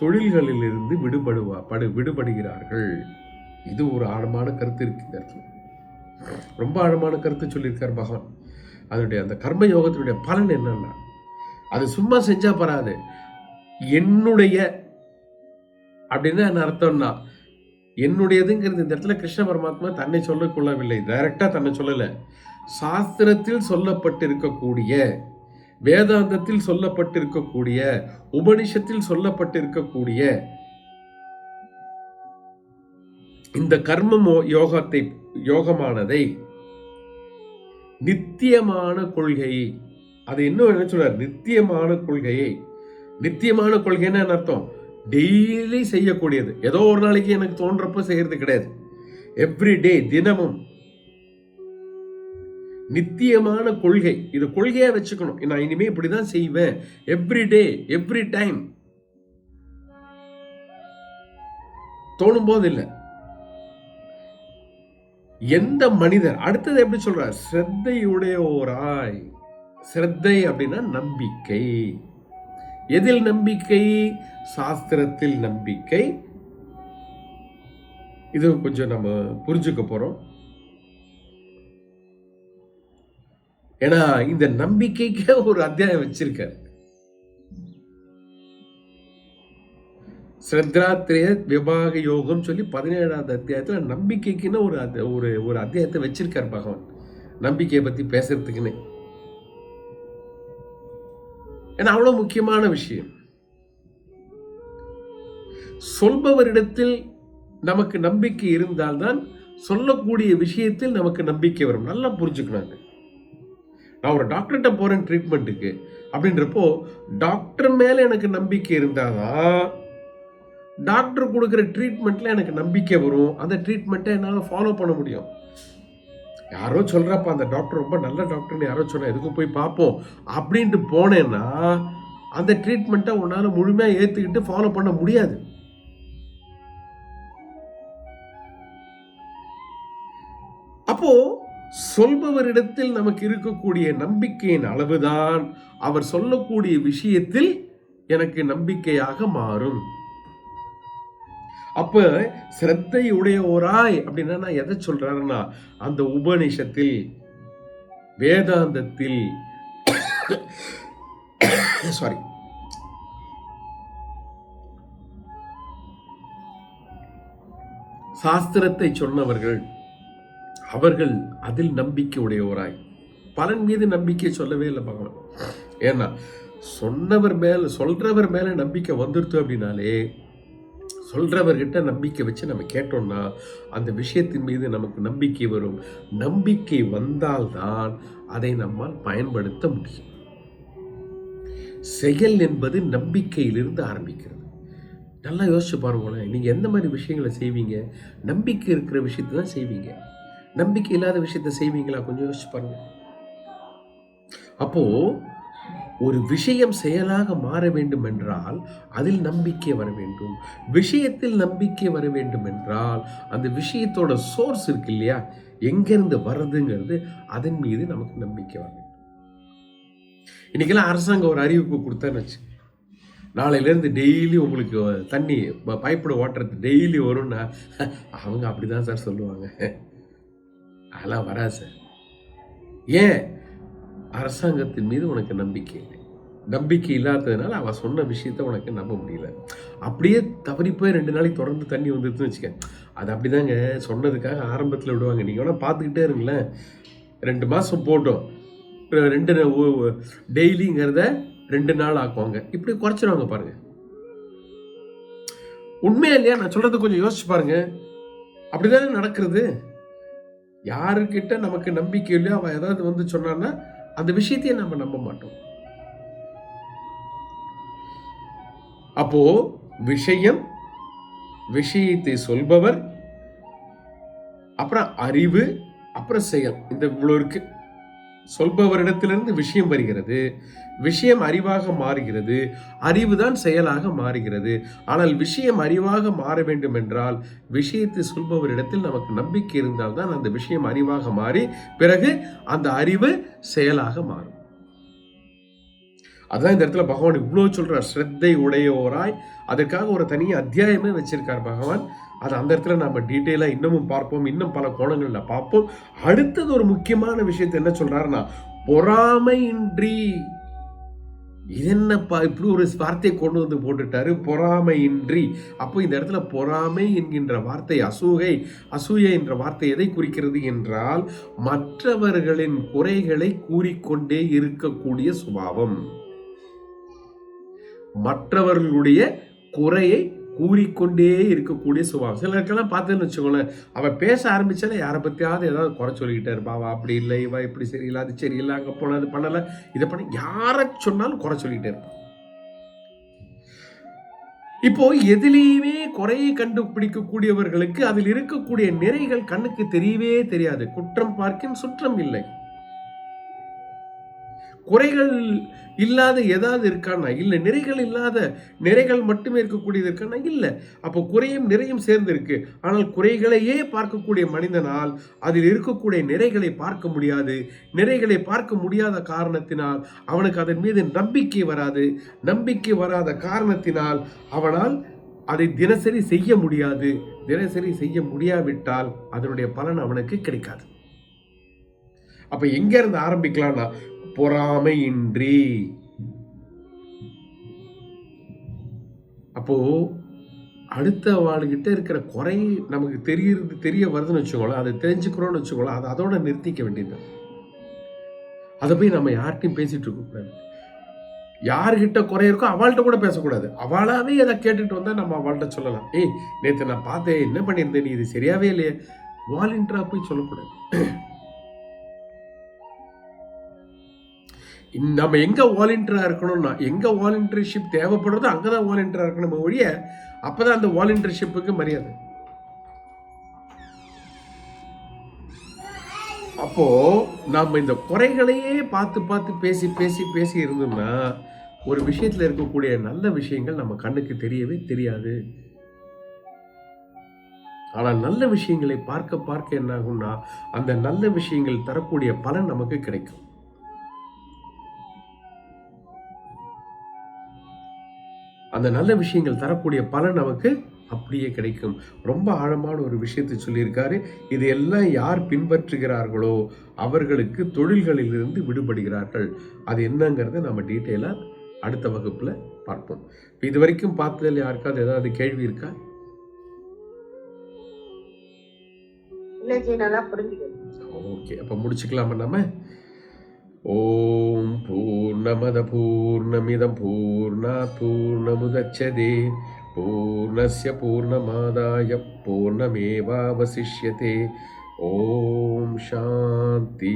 தொழில்களிலிருந்து விடுபடுகிறார்கள். இது ஒரு ஆழமான கருத்து இருக்கு இந்த இடத்துல. ரொம்ப ஆழமான கருத்து சொல்லியிருக்கார் பகவான். அதனுடைய அந்த கர்ம யோகத்தினுடைய பலன் என்னன்னா, அது சும்மா செஞ்சா பராது. என்னுடைய அப்படின்னு என்ன அர்த்தம்னா, என்னுடையதுங்கிறது இந்த இடத்துல கிருஷ்ண பரமாத்மா தன்னை சொல்லிக் கொள்ளவில்லை, டைரக்டா தன்னை சொல்லல. சாஸ்திரத்தில் சொல்லப்பட்டிருக்கக்கூடிய, வேதாந்தத்தில் சொல்லப்பட்டிருக்கக்கூடிய, உபனிஷத்தில் சொல்லப்பட்டிருக்கக்கூடிய இந்த கர்ம யோகமானதை நித்தியமான கொள்கை அது இன்னும் என்ன சொல்றார், நித்தியமான கொள்கையை. நித்தியமான கொள்கைன்னு அர்த்தம் டெய்லி செய்யக்கூடியது. ஏதோ ஒரு நாளைக்கு எனக்கு தோன்றப்ப செய்யறது கிடையாது. எவ்ரிடே, தினமும் நித்தியமான கொள்கை. இது கொள்கையா வச்சுக்கணும். நான் இனிமே இப்படிதான் செய்வேன். எவ்ரிடே, எவ்ரி டைம், தோணும் போது இல்லை. எந்த மனிதர், அடுத்தது எப்படி சொல்றார், ஸ்ரத்தையுடையோராய். ஸ்ரத்தை அப்படின்னா நம்பிக்கை. எதில் நம்பிக்கை? சாஸ்திரத்தில் நம்பிக்கை. இது கொஞ்சம் நம்ம புரிஞ்சுக்க போறோம். ஏன்னா இந்த நம்பிக்கைக்கு ஒரு அத்தியாயம் வச்சிருக்காரு. ஸ்ரத்தாத்ரேய விபாக யோகம் சொல்லி 17வது அத்தியாயத்துல நம்பிக்கைக்குன்னு ஒரு அத்தியாயத்தை வச்சிருக்காரு பகவான், நம்பிக்கையை பத்தி பேசுறதுக்குன்னு. ஏன்னா அவ்வளவு முக்கியமான விஷயம். சொல்பவரிடத்தில் நமக்கு நம்பிக்கை இருந்தால்தான் சொல்லக்கூடிய விஷயத்தில் நமக்கு நம்பிக்கை வரும். நல்லா புரிஞ்சுக்கணும். நான் ஒரு டாக்டர்கிட்ட போறேன் ட்ரீட்மெண்ட்டுக்கு அப்படின்றப்போ டாக்டர் மேல எனக்கு நம்பிக்கை இருந்தாதான் டாக்டர் கொடுக்குற ட்ரீட்மெண்ட்ல எனக்கு நம்பிக்கை வரும். அந்த ட்ரீட்மெண்ட்டை என்னால் ஃபாலோ பண்ண முடியும். யாரோ சொல்றப்ப அந்த டாக்டர் ரொம்ப நல்ல டாக்டர்னு யாரோ சொன்னா எதுக்கும் போய் பார்ப்போம் அப்படின்ட்டு போனேன்னா அந்த ட்ரீட்மெண்ட்டை உன்னால முழுமையா ஏத்துக்கிட்டு ஃபாலோ பண்ண முடியாது. அப்போ சொல்பவரிடத்தில் நமக்கு இருக்கக்கூடிய நம்பிக்கையின் அளவுதான் அவர் சொல்லக்கூடிய விஷயத்தில் எனக்கு நம்பிக்கையாக மாறும். அப்ப ஸ்ரத்தை உடையோராய் அப்படின்னா நான் எதை சொல்றாருன்னா, அந்த உபநிஷத்தில், வேதாந்தத்தில், சாரி, சாஸ்திரத்தை சொன்னவர்கள், அவர்கள் அதில் நம்பிக்கை உடையோராய். பலன் மீது நம்பிக்கை சொல்லவே இல்லை பகவான். ஏன்னா சொல்றவர் மேல நம்பிக்கை வந்துருத்து அப்படின்னாலே, சொல்றவர்கிட்ட நம்பிக்கை வச்சு நம்ம கேட்டோம்னா அந்த விஷயத்தின் மீது நமக்கு நம்பிக்கை வரும். நம்பிக்கை வந்தால்தான் அதை நம்மால் பயன்படுத்த முடியும். செயல் என்பது நம்பிக்கையிலிருந்து ஆரம்பிக்கிறது. நல்லா யோசிச்சு பாருங்களேன். நீங்க எந்த மாதிரி விஷயங்களை செய்வீங்க? நம்பிக்கை இருக்கிற விஷயத்தை தான் செய்வீங்க. நம்பிக்கை இல்லாத விஷயத்த செய்வீங்களா? கொஞ்சம் யோசிச்சு பாருங்க. அப்போ ஒரு விஷயம் செயலாக மாற வேண்டும் என்றால் அதில் நம்பிக்கை வர வேண்டும். விஷயத்தில் நம்பிக்கை வர வேண்டும் என்றால் அந்த விஷயத்தோட சோர்ஸ் இருக்கு இல்லையா, எங்கிருந்து வர்றதுங்கிறது, அதன் மீது நமக்கு நம்பிக்கை வர வேண்டும். இன்னைக்கெல்லாம் அரசாங்கம் ஒரு அறிவிப்பு கொடுத்தான்னு வச்சு, நாளையிலேருந்து டெய்லி உங்களுக்கு தண்ணி பைப்போட வாட்டர் டெய்லி வரும்னா அவங்க அப்படிதான் சார் சொல்லுவாங்க. அதெல்லாம் வராது சார். ஏன்? அரசாங்கத்தின் மீது உனக்கு நம்பிக்கை இல்லை. நம்பிக்கை இல்லாததுனால அவன் சொன்ன விஷயத்த உனக்கு நம்ப முடியல. அப்படியே தவறி போய் 2 நாளைக்கு தொடர்ந்து தண்ணி வந்துருச்சுன்னு வச்சுக்க, அது அப்படிதாங்க சொன்னதுக்காக ஆரம்பத்தில் விடுவாங்க. நீங்கள் வேணால் பார்த்துக்கிட்டே இருங்களேன். 2 மாதம் போட்டோம், 2 டெய்லிங்கிறத 2 நாள் ஆக்குவாங்க. இப்படி குறைச்சிருவாங்க பாருங்க. உண்மையா இல்லையா? நான் சொல்றது கொஞ்சம் யோசிச்சு பாருங்க. அப்படிதானே நடக்கிறது. யாருக்கிட்ட நமக்கு நம்பிக்கை இல்லையோ அவன் ஏதாவது சொன்னான்னா அந்த விஷயத்தையே நம்ம நம்ப மாட்டோம். அப்போ விஷயத்தை சொல்பவர், அப்புறம் அறிவு, அப்புறம் செயல். இந்த இவ்வளவு இருக்கு. சொல்பவரிடத்திலிருந்து விஷயம் வருகிறது, விஷயம் அறிவாக மாறுகிறது, அறிவுதான் செயலாக மாறுகிறது. ஆனால் விஷயம் அறிவாக மாற வேண்டும் என்றால் விஷயத்தை சொல்பவரிடத்தில் நமக்கு நம்பிக்கை இருந்தால்தான் அந்த விஷயம் அறிவாக மாறி பிறகு அந்த அறிவு செயலாக மாறும். அதான் இந்த இடத்துல பகவான் இவ்வளவு சொல்றார், ஸ்ரத்தை உடையோராய். அதற்காக ஒரு தனி அத்தியாயமே வச்சிருக்கார் பகவான். அது அந்த இடத்துல நம்ம டீட்டெயிலா இன்னமும் பார்ப்போம், இன்னும் பல கோணங்கள்ல பார்ப்போம். அடுத்தது ஒரு முக்கியமான விஷயத்தை என்ன சொல்றாருன்னா, பொறாமையின்றி. இது என்னப்பா இப்படி ஒரு வார்த்தையை கொண்டு வந்து போட்டுட்டாரு, பொறாமையின்றி. அப்போ இந்த இடத்துல பொறாமை என்கின்ற வார்த்தை, அசூயை என்ற வார்த்தை எதை குறிக்கிறது என்றால் மற்றவர்களின் குறைகளை கூறிக்கொண்டே இருக்கக்கூடிய சுபாவம். மற்றவர்களுடைய குறையை கூறிக்கொண்டே இருக்கக்கூடிய சுபாவம். சிலருக்கெல்லாம் பார்த்தேன்னு வச்சுக்கோங்களேன், அவன் பேச ஆரம்பிச்சாலே யாரை பற்றியாவது ஏதாவது குறை சொல்லிக்கிட்டே இருப்பா. அவள் அப்படி இல்லை, இவ இப்படி சரியில்லை, அது சரியில்லை, அங்கே போன அது பண்ணலை, இதை பண்ண, யாரை சொன்னாலும் குறை சொல்லிக்கிட்டே இருப்பான். இப்போ எதிலேயுமே குறையை கண்டுபிடிக்கக்கூடியவர்களுக்கு அதில் இருக்கக்கூடிய நிறைகள் கண்ணுக்கு தெரியவே தெரியாது. குற்றம் பார்க்கின் சுற்றம் இல்லை. குறைகள் இல்லாத ஏதாவது இருக்கானா இல்லை, நிறைகள் இல்லாத நிறைகள் மட்டுமே இருக்கக்கூடியது இருக்கானா இல்லை. அப்போ குறையும் நிறையும் சேர்ந்து இருக்கு. ஆனால் குறைகளையே பார்க்கக்கூடிய மனிதனால் அதில் இருக்கக்கூடிய நிறைகளை பார்க்க முடியாது. நிறைகளை பார்க்க முடியாத காரணத்தினால் அவனுக்கு அதன் மீது நம்பிக்கை வராது. நம்பிக்கை வராத காரணத்தினால் அவனால் அதை தினசரி செய்ய முடியாது. தினசரி செய்ய முடியாவிட்டால் அதனுடைய பலன் அவனுக்கு கிடைக்காது. அப்ப எங்க இருந்து ஆரம்பிக்கலாம்னா, பொறாமையின்றி. அப்போ அடுத்த வாழ்கிட்ட இருக்கிற குறை நமக்கு தெரிய வருதுன்னு வச்சுக்கோங்களேன், அதை தெரிஞ்சுக்கிறோம்னு வச்சுக்கோங்களேன், அதை அதோட நிறுத்திக்க வேண்டியது. அதை போய் நம்ம யார்கிட்டையும் பேசிட்டு இருக்க கூடாது. யார்கிட்ட குறை இருக்கோ அவள்கிட்ட கூட பேசக்கூடாது. அவளாவே எதை கேட்டுட்டு வந்தா நம்ம அவள்கிட்ட சொல்லலாம். ஏய், நேற்று நான் பார்த்தேன், என்ன பண்ணியிருந்தேன், நீ இது சரியாவே இல்லையே, வாலண்டியரா போய் சொல்லக்கூடாது. நம்ம எங்க வாலண்டியரா இருக்கணும்னா, எங்க வாலண்டியர்ஷிப் தேவைப்படுறதோ அங்கதான் வாலண்டியரா இருக்கணும் ஒழிய, அப்பதான் அந்த வாலண்டியர்ஷிப்புக்கு மரியாதை. அப்போ நாம இந்த குறைகளையே பார்த்து பார்த்து பேசி பேசி பேசி இருந்தோம்னா ஒரு விஷயத்துல இருக்கக்கூடிய நல்ல விஷயங்கள் நம்ம கண்ணுக்கு தெரியவே தெரியாது. ஆனால் நல்ல விஷயங்களை பார்க்க பார்க்க என்ன ஆகும்னா, அந்த நல்ல விஷயங்கள் தரக்கூடிய பலன் நமக்கு கிடைக்கும். அந்த நல்ல விஷயங்கள் தரக்கூடிய பலன் நமக்கு அப்படியே கிடைக்கும். ரொம்ப ஆழமான ஒரு விஷயத்தை சொல்லியிருக்காரு. இது எல்லாம் யார் பின்பற்றுகிறார்களோ அவர்களுக்கு தொழில்களிலிருந்து விடுபடுகிறார்கள். அது என்னங்கிறத நம்ம டீட்டெயிலாக அடுத்த வகுப்புல பார்ப்போம். இது வரைக்கும் பார்த்ததில் யாருக்காவது ஏதாவது கேள்வி இருக்கா? ஓகே, அப்ப முடிச்சுக்கலாமா நம்ம? ஓம் பூர்ணமத பூர்ணமிதம் பூர்ணாத் பூர்ணமுதச்யதே பூர்ணஸ்ய பூர்ணமாதாய பூர்ணமேவாவசிஷ்யதே. ஓம் சாந்தி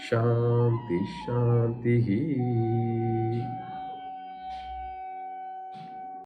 சாந்தி சாந்தி.